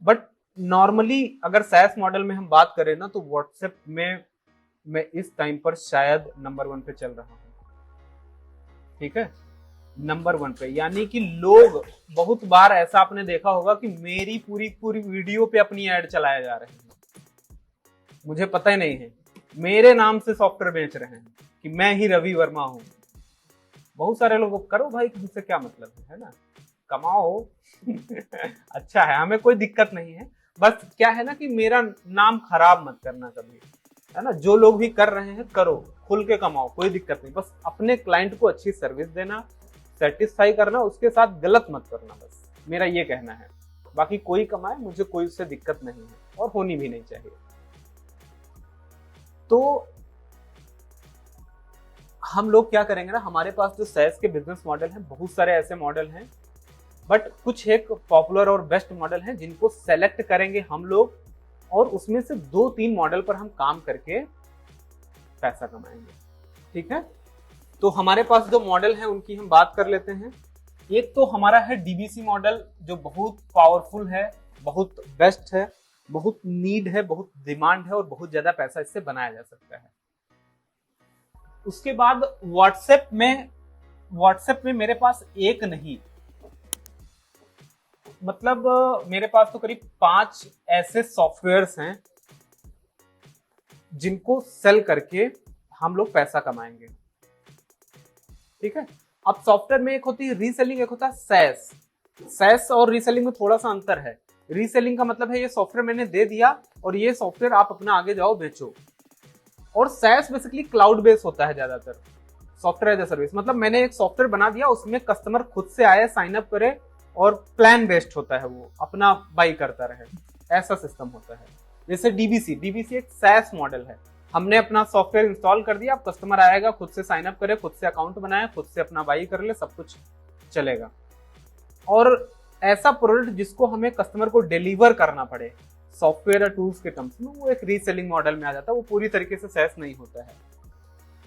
बट नॉर्मली अगर सैस मॉडल में हम बात करें ना, तो व्हाट्सएप में मैं इस टाइम पर शायद नंबर 1 पे चल रहा हूँ। ठीक है, नंबर 1 पे। यानी कि लोग, बहुत बार ऐसा आपने देखा होगा कि मेरी पूरी वीडियो पे अपनी ऐड चलाए जा रहे हैं, मुझे पता ही नहीं है, मेरे नाम से सॉफ्टवेयर बेच रहे हैं कि मैं ही रवि वर्मा हूं। बहुत सारे लोग करो भाई, हमसे क्या मतलब है ना, कमाओ। अच्छा है, हमें कोई दिक्कत नहीं है, बस क्या है ना कि मेरा नाम खराब मत करना कभी, है ना। जो लोग भी कर रहे हैं करो, खुल के कमाओ, कोई दिक्कत नहीं, बस अपने क्लाइंट को अच्छी सर्विस देना, सेटिस्फाई करना, उसके साथ गलत मत करना, बस मेरा ये कहना है। बाकी कोई कमाए, मुझे कोई उससे दिक्कत नहीं है और होनी भी नहीं चाहिए। तो हम लोग क्या करेंगे ना, हमारे पास जो सैस के बिजनेस मॉडल हैं, बहुत सारे ऐसे मॉडल हैं, बट कुछ एक पॉपुलर और बेस्ट मॉडल हैं जिनको सेलेक्ट करेंगे हम लोग, और उसमें से 2-3 मॉडल पर हम काम करके पैसा कमाएंगे। ठीक है, तो हमारे पास जो मॉडल है उनकी हम बात कर लेते हैं। एक तो हमारा है डीबीसी मॉडल, जो बहुत पावरफुल है, बहुत बेस्ट है, बहुत नीड है, बहुत डिमांड है, और बहुत ज्यादा पैसा इससे बनाया जा सकता है। उसके बाद व्हाट्सएप में मेरे पास एक नहीं, मतलब मेरे पास तो करीब 5 ऐसे सॉफ्टवेयर्स हैं जिनको सेल करके हम लोग पैसा कमाएंगे। ठीक है, अब सॉफ्टवेयर में एक होती है रीसेलिंग, एक होता है सैस। सैस और रीसेलिंग में थोड़ा सा अंतर है। रीसेलिंग का मतलब है ये सॉफ्टवेयर मैंने दे दिया और ये सॉफ्टवेयर आप अपना आगे जाओ बेचो, और सैस बेसिकली क्लाउड बेस होता है ज्यादातर, सॉफ्टवेयर एज अ सर्विस। मतलब मैंने एक सॉफ्टवेयर बना दिया, उसमें कस्टमर खुद से आए, साइन अप करे, और प्लान बेस्ड होता है, वो अपना बाई करता रहे, ऐसा सिस्टम होता है। जैसे डीबीसी एक सैस मॉडल है, हमने अपना सॉफ्टवेयर इंस्टॉल कर दिया, अब कस्टमर आएगा, खुद से साइन अप करे, खुद से अकाउंट बनाए, खुद से अपना बाई कर ले, सब कुछ चलेगा। और ऐसा प्रोडक्ट जिसको हमें कस्टमर को डिलीवर करना पड़े सॉफ्टवेयर या टूल्स के टर्म्स में, वो एक रीसेलिंग मॉडल में आ जाता है, वो पूरी तरीके से सैस नहीं होता है।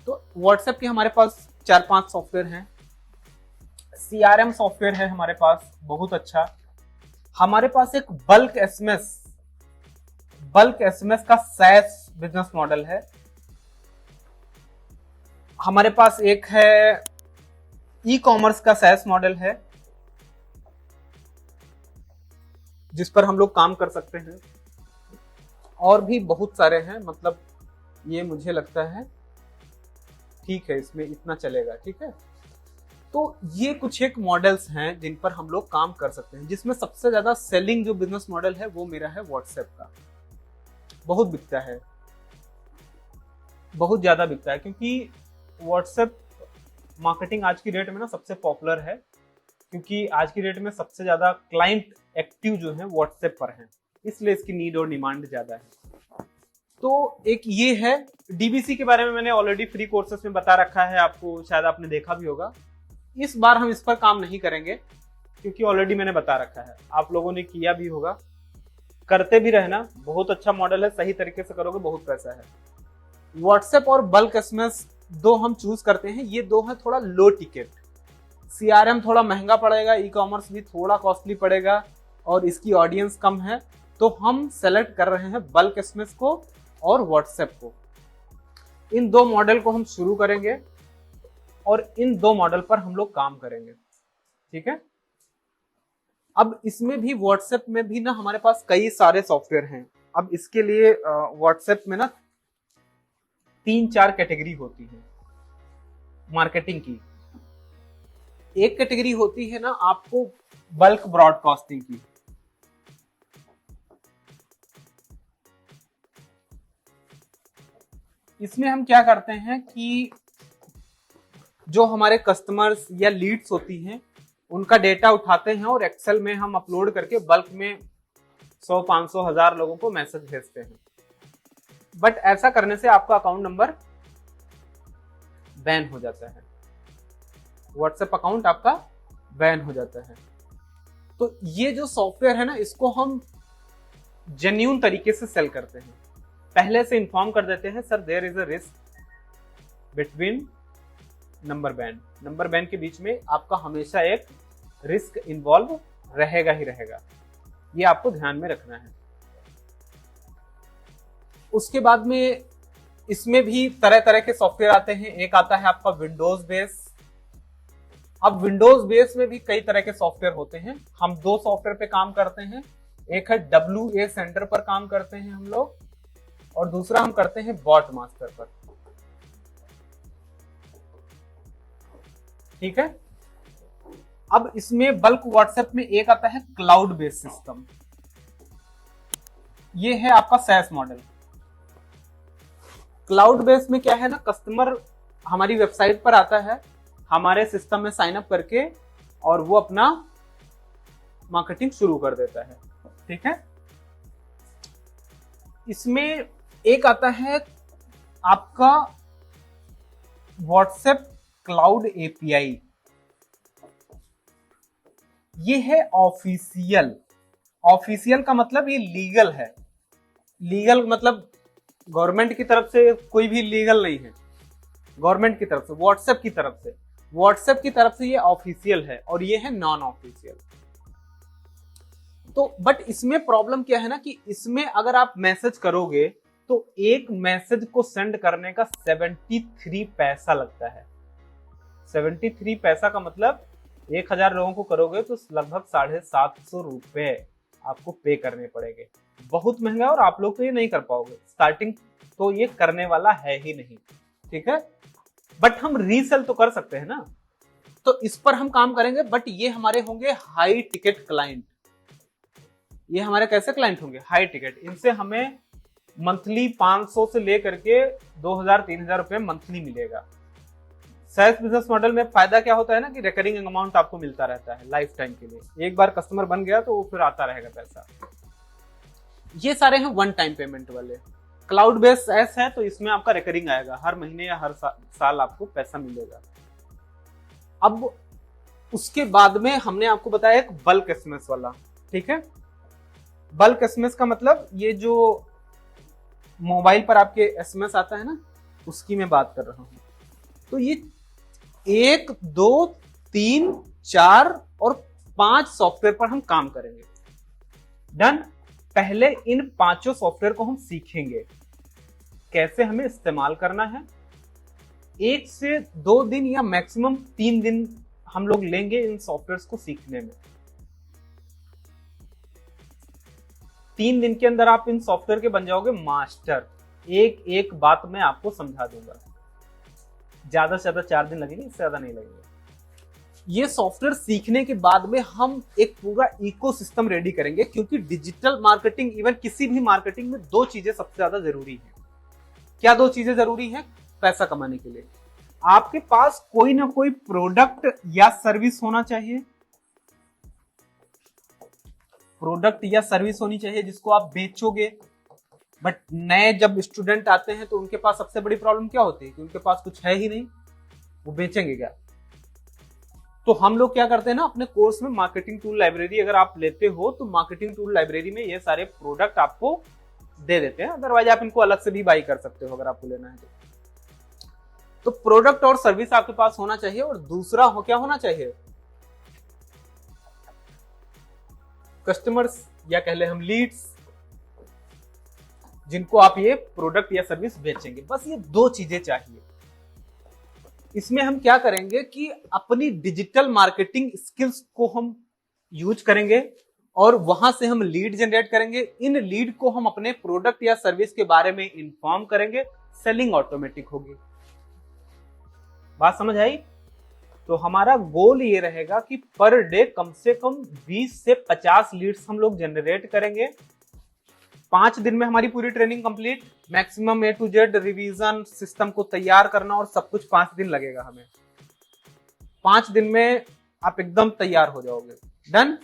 तो व्हाट्सएप के हमारे पास 4-5 सॉफ्टवेयर हैं। CRM सॉफ्टवेयर है हमारे पास, बहुत अच्छा। हमारे पास एक बल्क एसएमएस का सैस बिजनेस मॉडल है। हमारे पास एक है ई कॉमर्स का सैस मॉडल है, जिस पर हम लोग काम कर सकते हैं। और भी बहुत सारे हैं, मतलब ये मुझे लगता है ठीक है, इसमें इतना चलेगा। ठीक है, तो ये कुछ एक मॉडल्स हैं जिन पर हम लोग काम कर सकते हैं, जिसमें सबसे ज्यादा सेलिंग जो बिजनेस मॉडल है वो मेरा है व्हाट्सएप का। बहुत बिकता है, बहुत ज्यादा बिकता है, क्योंकि व्हाट्सएप मार्केटिंग आज की डेट में ना सबसे पॉपुलर है, क्योंकि आज की डेट में सबसे ज्यादा क्लाइंट एक्टिव जो है व्हाट्सएप पर हैं, इसलिए इसकी नीड और डिमांड ज्यादा है। तो एक ये है। डीबीसी के बारे में मैंने ऑलरेडी फ्री कोर्सेस में बता रखा है आपको, शायद आपने देखा भी होगा। इस बार हम इस पर काम नहीं करेंगे, क्योंकि ऑलरेडी मैंने बता रखा है, आप लोगों ने किया भी होगा, करते भी रहना। बहुत अच्छा मॉडल है, सही तरीके से करोगे बहुत पैसा है। व्हाट्सएप और बल्क एसएमएस दो हम चूज करते हैं, ये दो है थोड़ा लो टिकट। CRM थोड़ा महंगा पड़ेगा, ई कॉमर्स भी थोड़ा कॉस्टली पड़ेगा, और इसकी ऑडियंस कम है, तो हम सेलेक्ट कर रहे हैं बल्क एसएमएस को और व्हाट्सएप को। इन 2 मॉडल को हम शुरू करेंगे और इन 2 मॉडल पर हम लोग काम करेंगे। ठीक है, अब इसमें भी व्हाट्सएप में भी ना हमारे पास कई सारे सॉफ्टवेयर हैं। अब इसके लिए व्हाट्सएप में ना 3-4 कैटेगरी होती है मार्केटिंग की। एक कैटेगरी होती है ना आपको बल्क ब्रॉडकास्टिंग की। इसमें हम क्या करते हैं कि जो हमारे कस्टमर्स या लीड्स होती हैं उनका डेटा उठाते हैं और एक्सेल में हम अपलोड करके बल्क में 100, 500, 1000 लोगों को मैसेज भेजते हैं। बट ऐसा करने से आपका अकाउंट नंबर बैन हो जाता है, व्हाट्सएप अकाउंट आपका बैन हो जाता है। तो ये जो सॉफ्टवेयर है ना, इसको हम जेन्युइन तरीके से सेल करते हैं। पहले से इन्फॉर्म कर देते हैं, sir there is a risk between number ban के बीच में आपका हमेशा एक रिस्क इन्वॉल्व रहेगा ही रहेगा, ये आपको ध्यान में रखना है। उसके बाद में इसमें भी तरह तरह के सॉफ्टवेयर आते हैं। एक आता है आपका विंडोज बेस। अब विंडोज बेस में भी कई तरह के सॉफ्टवेयर होते हैं। हम 2 सॉफ्टवेयर पे काम करते हैं, एक है WA सेंटर पर काम करते हैं हम लोग, और दूसरा हम करते हैं बॉट मास्टर पर। ठीक है। अब इसमें बल्क व्हाट्सएप में एक आता है क्लाउड बेस्ड सिस्टम, ये है आपका SaaS मॉडल। क्लाउड बेस्ड में क्या है ना, कस्टमर हमारी वेबसाइट पर आता है, हमारे सिस्टम में साइन अप करके और वो अपना मार्केटिंग शुरू कर देता है। ठीक है। इसमें एक आता है आपका व्हाट्सएप क्लाउड API, ये है ऑफिशियल। ऑफिशियल का मतलब ये लीगल है। लीगल मतलब गवर्नमेंट की तरफ से कोई भी लीगल नहीं है, गवर्नमेंट की तरफ से, व्हाट्सएप की तरफ से, व्हाट्सएप की तरफ से ये ऑफिशियल है और ये है नॉन ऑफिशियल। तो बट इसमें प्रॉब्लम क्या है ना कि इसमें अगर आप मैसेज करोगे तो एक मैसेज को सेंड करने का 73 पैसा लगता है। 73 पैसा का मतलब 1000 लोगों को करोगे तो लगभग 750 रुपए आपको पे करने पड़ेंगे। बहुत महंगा है और आप लोग तो ये नहीं कर पाओगे, स्टार्टिंग तो ये करने वाला है ही नहीं। ठीक है। बट हम रीसेल तो कर सकते हैं ना, तो इस पर हम काम करेंगे। बट ये हमारे होंगे हाई टिकट क्लाइंट। ये हमारे कैसे क्लाइंट होंगे? High ticket. इनसे हमें मंथली 500 से लेकर के 2000-3000 रुपए मंथली मिलेगा। SaaS बिजनेस मॉडल में फायदा क्या होता है ना कि रिकरिंग अमाउंट आपको मिलता रहता है लाइफ टाइम के लिए। एक बार कस्टमर बन गया तो वो फिर आता रहेगा पैसा। ये सारे हैं वन टाइम पेमेंट वाले। क्लाउड बेस्ड SaaS है तो इसमें आपका रिकरिंग आएगा, हर महीने या हर साल आपको पैसा मिलेगा। अब उसके बाद में हमने आपको बताया एक बल्क SMS वाला। ठीक है। बल्क SMS का मतलब ये जो मोबाइल पर आपके SMS आता है ना, उसकी मैं बात कर रहा हूं। तो ये 1, 2, 3, 4 और 5 सॉफ्टवेयर पर हम काम करेंगे। डन। पहले इन 5 सॉफ्टवेयर को हम सीखेंगे कैसे हमें इस्तेमाल करना है। 1 से 2 दिन या मैक्सिमम 3 दिन हम लोग लेंगे इन सॉफ्टवेयर को सीखने में। 3 दिन के अंदर आप इन सॉफ्टवेयर के बन जाओगे मास्टर। एक एक बात मैं आपको समझा दूंगा। ज्यादा से ज्यादा 4 दिन लगेंगे, इससे ज्यादा नहीं लगेंगे। ये सॉफ्टवेयर सीखने के बाद में हम एक पूरा इकोसिस्टम रेडी करेंगे, क्योंकि डिजिटल मार्केटिंग, इवन किसी भी मार्केटिंग में 2 चीजें सबसे ज्यादा जरूरी है। क्या 2 चीजें जरूरी है पैसा कमाने के लिए? आपके पास कोई ना कोई प्रोडक्ट या सर्विस होना चाहिए। प्रोडक्ट या सर्विस होनी चाहिए जिसको आप बेचोगे। बट नए जब स्टूडेंट आते हैं तो उनके पास सबसे बड़ी प्रॉब्लम क्या होती है कि उनके पास कुछ है ही नहीं, वो बेचेंगे क्या? तो हम लोग क्या करते हैं ना, अपने कोर्स में मार्केटिंग टूल लाइब्रेरी अगर आप लेते हो तो मार्केटिंग टूल लाइब्रेरी में ये सारे प्रोडक्ट आपको दे देते हैं। अदरवाइज आप इनको अलग से भी बाई कर सकते हो अगर आपको लेना है तो प्रोडक्ट और सर्विस आपके पास होना चाहिए। और दूसरा क्या होना चाहिए? कस्टमर्स या कह ले हम लीड्स, जिनको आप ये प्रोडक्ट या सर्विस बेचेंगे। बस ये 2 चीजें चाहिए। इसमें हम क्या करेंगे कि अपनी डिजिटल मार्केटिंग स्किल्स को हम यूज करेंगे और वहां से हम लीड जनरेट करेंगे। इन लीड को हम अपने प्रोडक्ट या सर्विस के बारे में इंफॉर्म करेंगे। सेलिंग ऑटोमेटिक होगी। बात समझ आई? तो हमारा गोल ये रहेगा कि पर डे कम से कम 20 से 50 लीड्स हम लोग जनरेट करेंगे। 5 दिन में हमारी पूरी training complete. Maximum A to Z revision, system को तैयार करना और सब कुछ 5 दिन लगेगा हमें। 5 दिन में आप एकदम तैयार हो जाओगे। डन।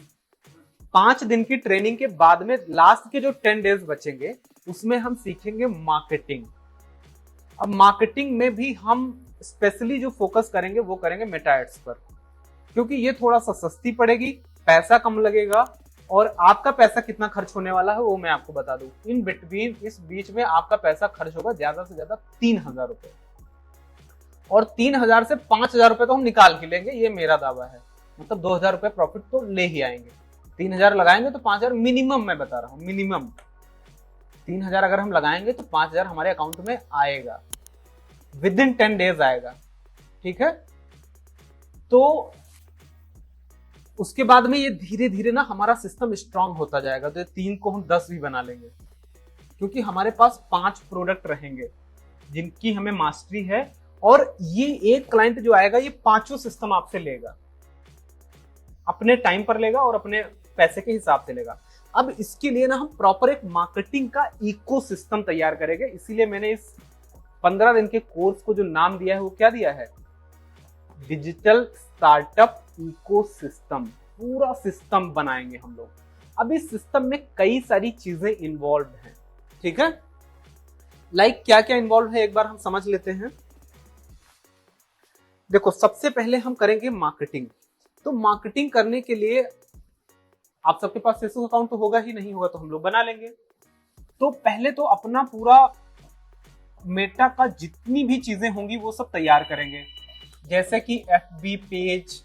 5 दिन की ट्रेनिंग के बाद में लास्ट के जो 10 डेज बचेंगे उसमें हम सीखेंगे मार्केटिंग। अब मार्केटिंग में भी हम स्पेशली जो फोकस करेंगे वो करेंगे मेटा एड्स पर, क्योंकि ये थोड़ा सा सस्ती पड़ेगी, पैसा कम लगेगा और आपका पैसा कितना खर्च होने वाला है वो मैं आपको बता दूं। इन बिटवीन, इस बीच में आपका पैसा खर्च होगा ज्यादा से ज्यादा 3000 रुपए, और 3000 से 5000 रुपए तो हम निकाल के लेंगे, ये मेरा दावा है। मतलब 2000 रुपए प्रॉफिट तो ले ही आएंगे। 3000 लगाएंगे तो 5000 मिनिमम, मैं बता रहा हूं मिनिमम 3000 अगर हम लगाएंगे तो 5000 हमारे अकाउंट में आएगा, विद इन 10 डेज आएगा। ठीक है। तो उसके बाद में ये धीरे धीरे ना हमारा सिस्टम स्ट्रांग होता जाएगा। तो 3 को हम 10 भी बना लेंगे, क्योंकि हमारे पास 5 प्रोडक्ट रहेंगे जिनकी हमें मास्टरी है और ये एक क्लाइंट जो आएगा ये पांचों सिस्टम आपसे लेगा, अपने टाइम पर लेगा और अपने पैसे के हिसाब से लेगा। अब इसके लिए ना हम प्रॉपर एक मार्केटिंग का इकोसिस्टम तैयार करेंगे, इसीलिए मैंने इस 15 दिन के कोर्स को जो नाम दिया है वो क्या दिया है, डिजिटल स्टार्टअप इकोसिस्टम। पूरा सिस्टम बनाएंगे हम लोग। अब इस सिस्टम में कई सारी चीजें इन्वॉल्व हैं, ठीक है। लाइक क्या क्या इन्वॉल्व है एक बार हम समझ लेते हैं। देखो, सबसे पहले हम करेंगे मार्केटिंग। तो मार्केटिंग करने के लिए आप सबके पास फेसबुक अकाउंट तो होगा ही, नहीं होगा तो हम लोग बना लेंगे। तो पहले तो अपना पूरा मेटा का जितनी भी चीजें होंगी वो सब तैयार करेंगे, जैसे कि FB पेज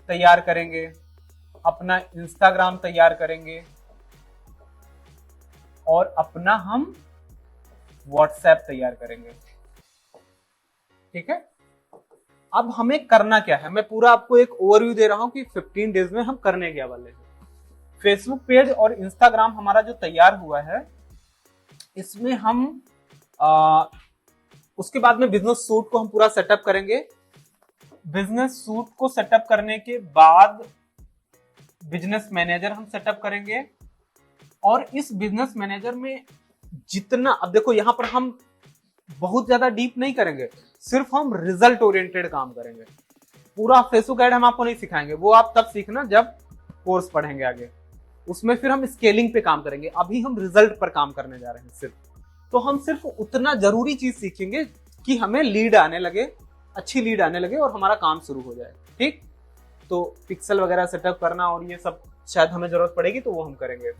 तैयार करेंगे, अपना इंस्टाग्राम तैयार करेंगे और अपना हम व्हाट्सएप तैयार करेंगे, ठीक है। अब हमें करना क्या है, मैं पूरा आपको एक ओवरव्यू दे रहा हूं कि 15 डेज में हम करने क्या वाले हैं। फेसबुक पेज और इंस्टाग्राम हमारा जो तैयार हुआ है, इसमें हम उसके बाद में बिजनेस सूट को हम पूरा सेटअप करेंगे। बिजनेस सूट को सेटअप करने के बाद बिजनेस मैनेजर हम सेटअप करेंगे, और इस बिजनेस मैनेजर में जितना, अब देखो यहां पर हम बहुत ज्यादा डीप नहीं करेंगे, सिर्फ हम रिजल्ट ओरिएंटेड काम करेंगे। पूरा फेसबुक ऐड हम आपको नहीं सिखाएंगे, वो आप तब सीखना जब कोर्स पढ़ेंगे आगे। उसमें फिर हम स्केलिंग पे काम करेंगे, अभी हम रिजल्ट पर काम करने जा रहे हैं सिर्फ। तो हम सिर्फ उतना जरूरी चीज सीखेंगे कि हमें लीड आने लगे, अच्छी लीड आने लगे और हमारा काम शुरू हो जाए, ठीक। तो पिक्सल वगैरह सेटअप करना और ये सब शायद हमें जरूरत पड़ेगी तो वो हम करेंगे।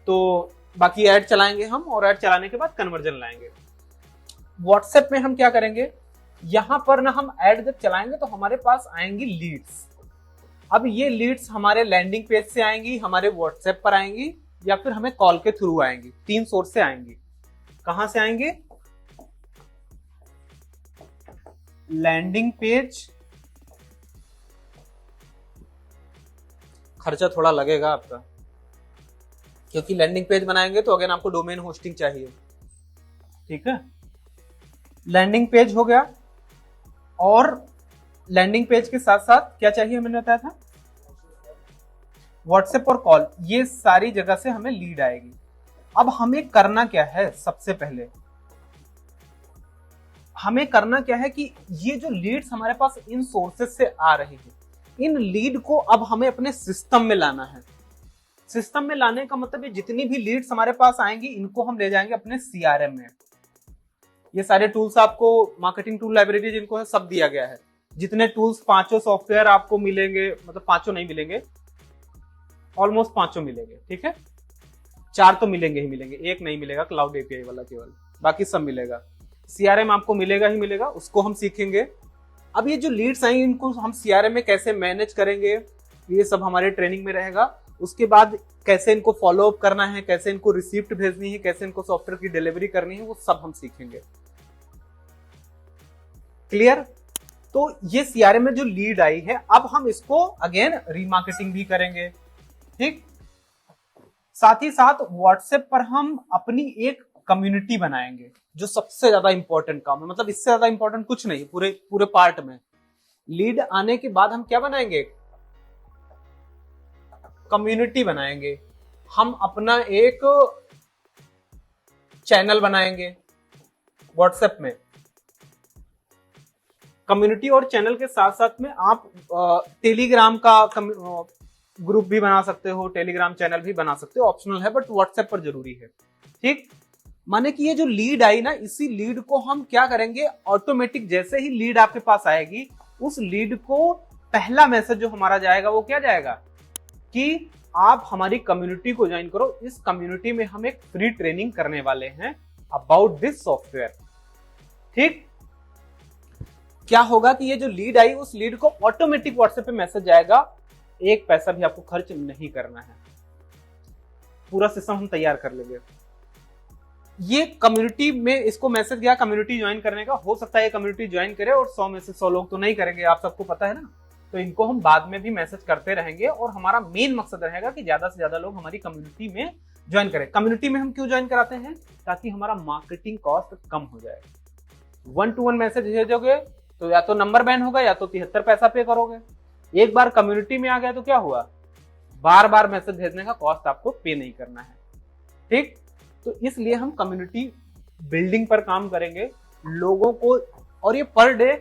तो बाकी ऐड चलाएंगे हम, और ऐड चलाने के बाद कन्वर्जन लाएंगे। व्हाट्सएप में हम क्या करेंगे, यहां पर ना हम ऐड जब चलाएंगे तो हमारे पास आएंगी लीड्स। अब ये लीड्स हमारे लैंडिंग पेज से आएंगी, हमारे व्हाट्सएप पर आएंगी, या फिर हमें कॉल के थ्रू आएंगी। 3 सोर्स से आएंगी। कहां से आएंगे, लैंडिंग पेज, खर्चा थोड़ा लगेगा आपका, क्योंकि लैंडिंग पेज बनाएंगे तो अगेन आपको डोमेन होस्टिंग चाहिए, ठीक है। लैंडिंग पेज हो गया, और लैंडिंग पेज के साथ साथ क्या चाहिए मैंने बताया था, व्हाट्सएप और कॉल। ये सारी जगह से हमें लीड आएगी। अब हमें करना क्या है, सबसे पहले हमें करना क्या है कि ये जो लीड्स हमारे पास इन सोर्सेज से आ रही है, इन लीड को अब हमें अपने सिस्टम में लाना है। सिस्टम में लाने का मतलब है जितनी भी लीड्स हमारे पास आएंगी इनको हम ले जाएंगे अपने CRM में। ये सारे टूल्स आपको मार्केटिंग टूल लाइब्रेरी जिनको है सब दिया गया है। जितने टूल्स, 5 सॉफ्टवेयर आपको मिलेंगे, मतलब 5 नहीं मिलेंगे, ऑलमोस्ट 5 मिलेंगे, ठीक है। 4 तो मिलेंगे ही मिलेंगे, एक नहीं मिलेगा क्लाउड API वाला केवल, बाकी सब मिलेगा। CRM आपको मिलेगा ही मिलेगा, उसको हम सीखेंगे। अब ये जो लीड्स आएंगे इनको हम CRM में कैसे मैनेज करेंगे, ये सब हमारे ट्रेनिंग में रहेगा। उसके बाद कैसे इनको फॉलो अप करना है, कैसे इनको रिसिप्ट भेजनी है, कैसे इनको सॉफ्टवेयर की डिलीवरी करनी है, वो सब हम सीखेंगे। क्लियर। तो ये CRM में जो लीड आई है, अब हम इसको अगेन रीमार्केटिंग भी करेंगे, ठीक। साथ ही साथ व्हाट्सएप पर हम अपनी एक कम्युनिटी बनाएंगे, जो सबसे ज्यादा इंपॉर्टेंट काम है। मतलब इससे ज्यादा इंपॉर्टेंट कुछ नहीं पूरे पार्ट में। लीड आने के बाद हम क्या बनाएंगे, कम्युनिटी बनाएंगे। हम अपना एक चैनल बनाएंगे व्हाट्सएप में। कम्युनिटी और चैनल के साथ साथ में आप टेलीग्राम का ग्रुप भी बना सकते हो, टेलीग्राम चैनल भी बना सकते हो, ऑप्शनल है, बट व्हाट्सएप पर जरूरी है, ठीक। माने कि ये जो लीड आई ना, इसी लीड को हम क्या करेंगे, ऑटोमेटिक जैसे ही लीड आपके पास आएगी, उस लीड को पहला मैसेज जो हमारा जाएगा वो क्या जाएगा कि आप हमारी कम्युनिटी को ज्वाइन करो। इस कम्युनिटी में हम एक फ्री ट्रेनिंग करने वाले हैं अबाउट दिस सॉफ्टवेयर, ठीक। क्या होगा कि ये जो लीड आई, उस लीड को ऑटोमेटिक व्हाट्सएप पे मैसेज जाएगा, एक पैसा भी आपको खर्च नहीं करना है। पूरा सिस्टम हम तैयार कर लेंगे। ये कम्युनिटी में इसको मैसेज गया कम्युनिटी ज्वाइन करने का, हो सकता है ये कम्युनिटी ज्वाइन करे और 100 में से 100 लोग तो नहीं करेंगे, आप सबको पता है ना। तो इनको हम बाद में भी मैसेज करते रहेंगे, और हमारा मेन मकसद रहेगा कि ज्यादा से ज्यादा लोग हमारी कम्युनिटी में ज्वाइन करें। कम्युनिटी में हम क्यों ज्वाइन कराते हैं, ताकि हमारा मार्केटिंग कॉस्ट कम हो जाए। 1 to 1 मैसेज भेजोगे तो या तो नंबर बैन होगा या तो 73 पैसा पे करोगे। एक बार कम्युनिटी में आ गया तो क्या हुआ, बार बार मैसेज भेजने का कॉस्ट आपको पे नहीं करना है। ठीक, तो इसलिए हम कम्युनिटी बिल्डिंग पर काम करेंगे लोगों को, और ये पर डे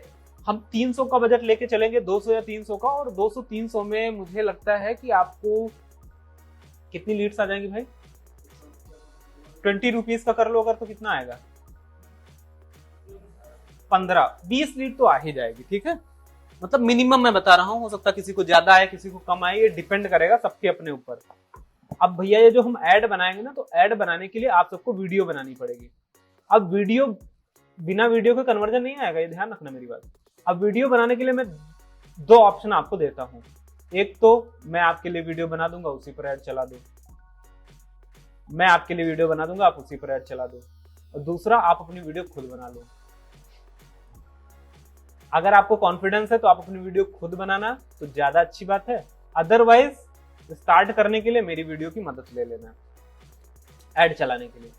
हम 300 का बजट लेके चलेंगे, 200 या 300 का, और 200-300 में मुझे लगता है कि आपको कितनी लीड्स आ जाएंगी भाई, 20 रुपीज का कर लो अगर तो कितना आएगा, 15-20 लीड तो आ ही जाएगी। ठीक है, मतलब मिनिमम मैं बता रहा हूं, हो सकता है किसी को ज्यादा आए किसी को कम आए, ये डिपेंड करेगा सबके अपने ऊपर। अब भैया ये जो हम ऐड बनाएंगे ना, तो ऐड बनाने के लिए आप सबको वीडियो बनानी पड़ेगी। अब वीडियो, बिना वीडियो के कन्वर्जन नहीं आएगा, ये ध्यान रखना मेरी बात। अब वीडियो बनाने के लिए मैं 2 ऑप्शन आपको देता हूं, एक तो मैं आपके लिए वीडियो बना दूंगा उसी पर ऐड चला दो, मैं आपके लिए वीडियो बना दूंगा आप उसी पर ऐड चला दो, और दूसरा आप अपनी वीडियो खुद बना लो। अगर आपको कॉन्फिडेंस है तो आप अपनी वीडियो खुद बनाना तो ज्यादा अच्छी बात है, अदरवाइज स्टार्ट करने के लिए मेरी वीडियो की मदद ले लेना ऐड चलाने के लिए।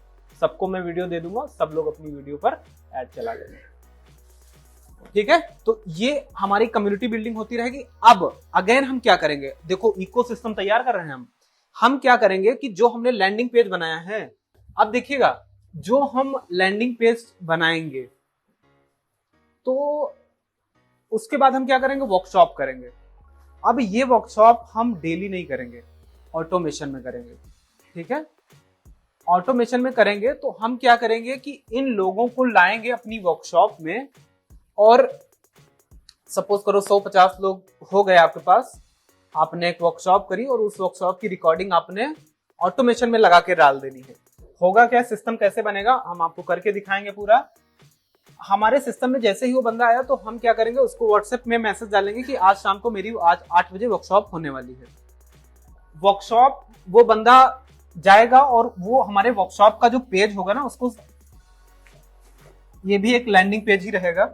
सबको मैं वीडियो दे दूंगा, सब लोग अपनी वीडियो पर ऐड चला लेंगे। ठीक है, तो ये हमारी कम्युनिटी बिल्डिंग होती रहेगी। अब अगेन हम क्या करेंगे, देखो इकोसिस्टम तैयार कर रहे हैं हम क्या करेंगे कि जो हमने लैंडिंग पेज बनाया है, अब देखिएगा जो हम लैंडिंग पेज बनाएंगे तो उसके बाद हम क्या करेंगे, वर्कशॉप करेंगे। अब ये वर्कशॉप हम डेली नहीं करेंगे, ऑटोमेशन में करेंगे। ठीक है, ऑटोमेशन में करेंगे तो हम क्या करेंगे कि इन लोगों को लाएंगे अपनी वर्कशॉप में, और सपोज करो 150 लोग हो गए आपके पास, आपने एक वर्कशॉप करी और उस वर्कशॉप की रिकॉर्डिंग आपने ऑटोमेशन में लगा के डाल देनी है। होगा क्या, सिस्टम कैसे बनेगा हम आपको करके दिखाएंगे पूरा। हमारे सिस्टम में जैसे ही वो बंदा आया तो हम क्या करेंगे, उसको व्हाट्सएप में मैसेज डालेंगे कि आज शाम को मेरी आज 8 बजे वर्कशॉप होने वाली है। वर्कशॉप वो बंदा जाएगा और वो हमारे वर्कशॉप का जो पेज होगा ना, उसको, ये भी एक लैंडिंग पेज ही रहेगा,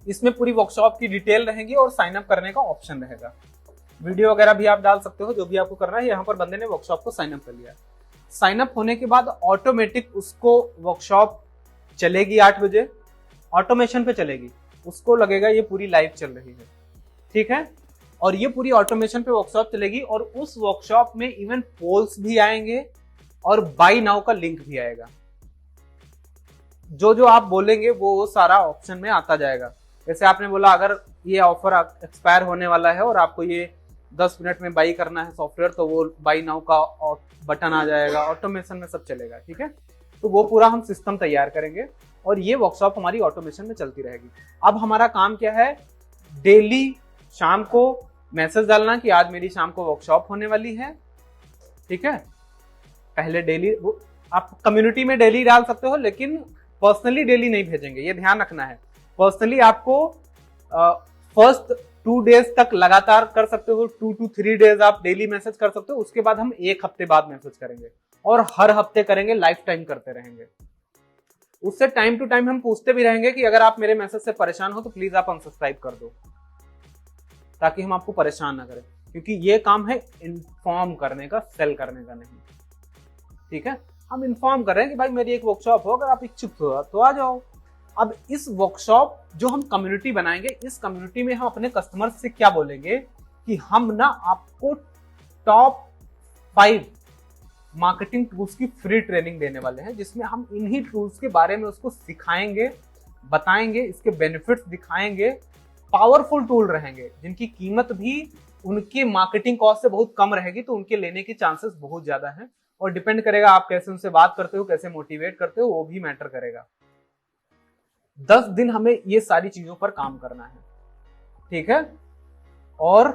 इसमें पूरी वर्कशॉप की डिटेल रहेगी और साइन अप करने का ऑप्शन रहेगा। वीडियो वगैरह भी आप डाल सकते हो, जो भी आपको करना है। यहाँ पर बंदे ने वर्कशॉप को साइन अप कर लिया, साइन अप होने के बाद ऑटोमेटिक उसको वर्कशॉप चलेगी 8 बजे, ऑटोमेशन पे चलेगी, उसको लगेगा ये पूरी लाइव चल रही है। ठीक है, और ये पूरी ऑटोमेशन पे वर्कशॉप चलेगी, और उस वर्कशॉप में इवन पोल्स भी आएंगे और बाय नाउ का लिंक भी आएगा। जो जो आप बोलेंगे वो सारा ऑप्शन में आता जाएगा। जैसे आपने बोला अगर ये ऑफर एक्सपायर होने वाला है और आपको ये 10 मिनट में बाई करना है सॉफ्टवेयर, तो वो बाय नाउ का बटन आ जाएगा, ऑटोमेशन में सब चलेगा। ठीक है, तो वो पूरा हम सिस्टम तैयार करेंगे और ये वर्कशॉप हमारी ऑटोमेशन में चलती रहेगी। अब हमारा काम क्या है, डेली शाम को मैसेज डालना कि आज मेरी शाम को वर्कशॉप होने वाली है। ठीक है, पहले डेली आप कम्युनिटी में डेली डाल सकते हो, लेकिन पर्सनली डेली नहीं भेजेंगे, ये ध्यान रखना है। पर्सनली आपको फर्स्ट 2 डेज तक लगातार कर सकते हो, 2 to 3 डेज आप डेली मैसेज कर सकते हो। उसके बाद हम 1 हफ्ते बाद मैसेज करेंगे और हर हफ्ते करेंगे, लाइफ टाइम करते रहेंगे। उससे टाइम टू टाइम हम पूछते भी रहेंगे कि अगर आप मेरे मैसेज से परेशान हो तो प्लीज आप अनसब्सक्राइब कर दो, ताकि हम आपको परेशान ना करें, क्योंकि ये काम है इन्फॉर्म करने का, सेल करने का नहीं। ठीक है, हम इन्फॉर्म कर रहे हैं कि भाई मेरी एक वर्कशॉप हो, अगर आप इच्छुक हो तो आ जाओ। अब इस वर्कशॉप जो हम कम्युनिटी बनाएंगे, इस कम्युनिटी में हम अपने कस्टमर्स से क्या बोलेंगे कि हम ना आपको टॉप 5 मार्केटिंग टूल्स की फ्री ट्रेनिंग देने वाले हैं, जिसमें हम इन्हीं टूल्स के बारे में उसको सिखाएंगे, बताएंगे, इसके बेनिफिट्स दिखाएंगे। पावरफुल टूल रहेंगे जिनकी कीमत भी उनके मार्केटिंग कॉस्ट से बहुत कम रहेगी, तो उनके लेने के चांसेस बहुत ज्यादा हैं। और डिपेंड करेगा आप कैसे उनसे बात करते हो, कैसे मोटिवेट करते हो, वो भी मैटर करेगा। 10 दिन हमें ये सारी चीजों पर काम करना है। ठीक है, और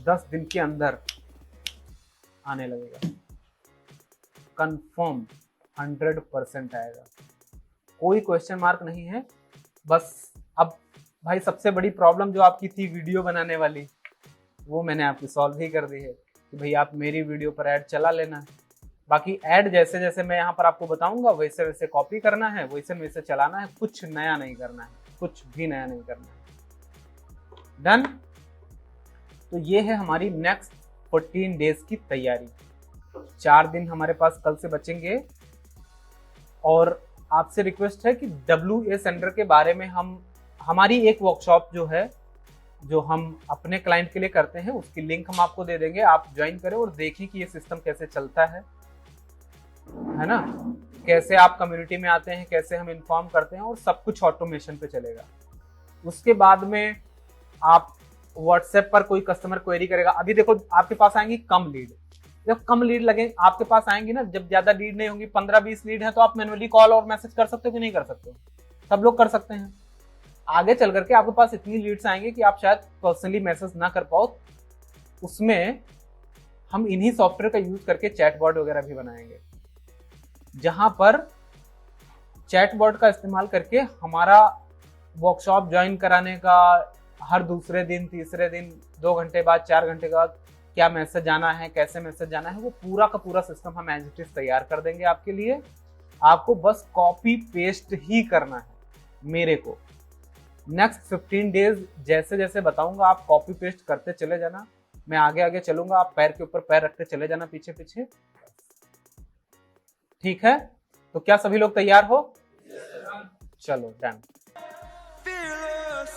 10 दिन के अंदर आने लगेगा, कंफर्म 100% आएगा, कोई क्वेश्चन मार्क नहीं है। बस अब भाई सबसे बड़ी प्रॉब्लम जो आपकी थी वीडियो बनाने वाली, वो मैंने आपकी सॉल्व ही कर दी है कि भाई आप मेरी वीडियो पर ऐड चला लेना। बाकी ऐड जैसे जैसे मैं यहाँ पर आपको बताऊंगा वैसे वैसे कॉपी करना है, वैसे वैसे चलाना है, कुछ नया नहीं करना है, कुछ भी नया नहीं करना है। डन। तो ये है हमारी नेक्स्ट 14 डेज की तैयारी। 4 दिन हमारे पास कल से बचेंगे, और आपसे रिक्वेस्ट है कि WA सेंडर के बारे में हमारी एक वर्कशॉप जो है, जो हम अपने क्लाइंट के लिए करते हैं, उसकी लिंक हम आपको दे देंगे। आप ज्वाइन करें और देखिए कि ये सिस्टम कैसे चलता है ना, कैसे आप कम्युनिटी में आते हैं, कैसे हम इन्फॉर्म करते हैं, और सब कुछ ऑटोमेशन पे चलेगा। उसके बाद में आप व्हाट्सएप पर कोई कस्टमर क्वेरी करेगा, अभी देखो आपके पास आएंगी कम लीड, जब कम लीड लगे आपके पास आएंगी ना, जब ज्यादा लीड नहीं होंगी, 15-20 लीड है, तो आप मैनुअली कॉल और मैसेज कर सकते हो कि नहीं कर सकते हो? सब लोग कर सकते हैं। आगे चल करके आपके पास इतनी लीड्स आएंगे कि आप शायद पर्सनली मैसेज ना कर पाओ। उसमें हम इन्हीं सॉफ्टवेयर का यूज करके चैटबॉट वगैरह भी बनाएंगे, जहां पर चैटबॉट का इस्तेमाल करके हमारा वर्कशॉप ज्वाइन कराने का हर दूसरे दिन, तीसरे दिन, 2 घंटे बाद, 4 घंटे बाद क्या मैसेज आना है, कैसे मैसेज जाना है, वो पूरा का पूरा सिस्टम हम एज इट इज तैयार कर देंगे आपके लिए। आपको बस कॉपी पेस्ट ही करना है मेरे को। नेक्स्ट 15 डेज जैसे जैसे बताऊंगा आप कॉपी पेस्ट करते चले जाना, मैं आगे आगे चलूंगा, आप पैर के ऊपर पैर रखते चले जाना पीछे पीछे। ठीक है, तो क्या सभी लोग तैयार हो? चलो डन। Fearless.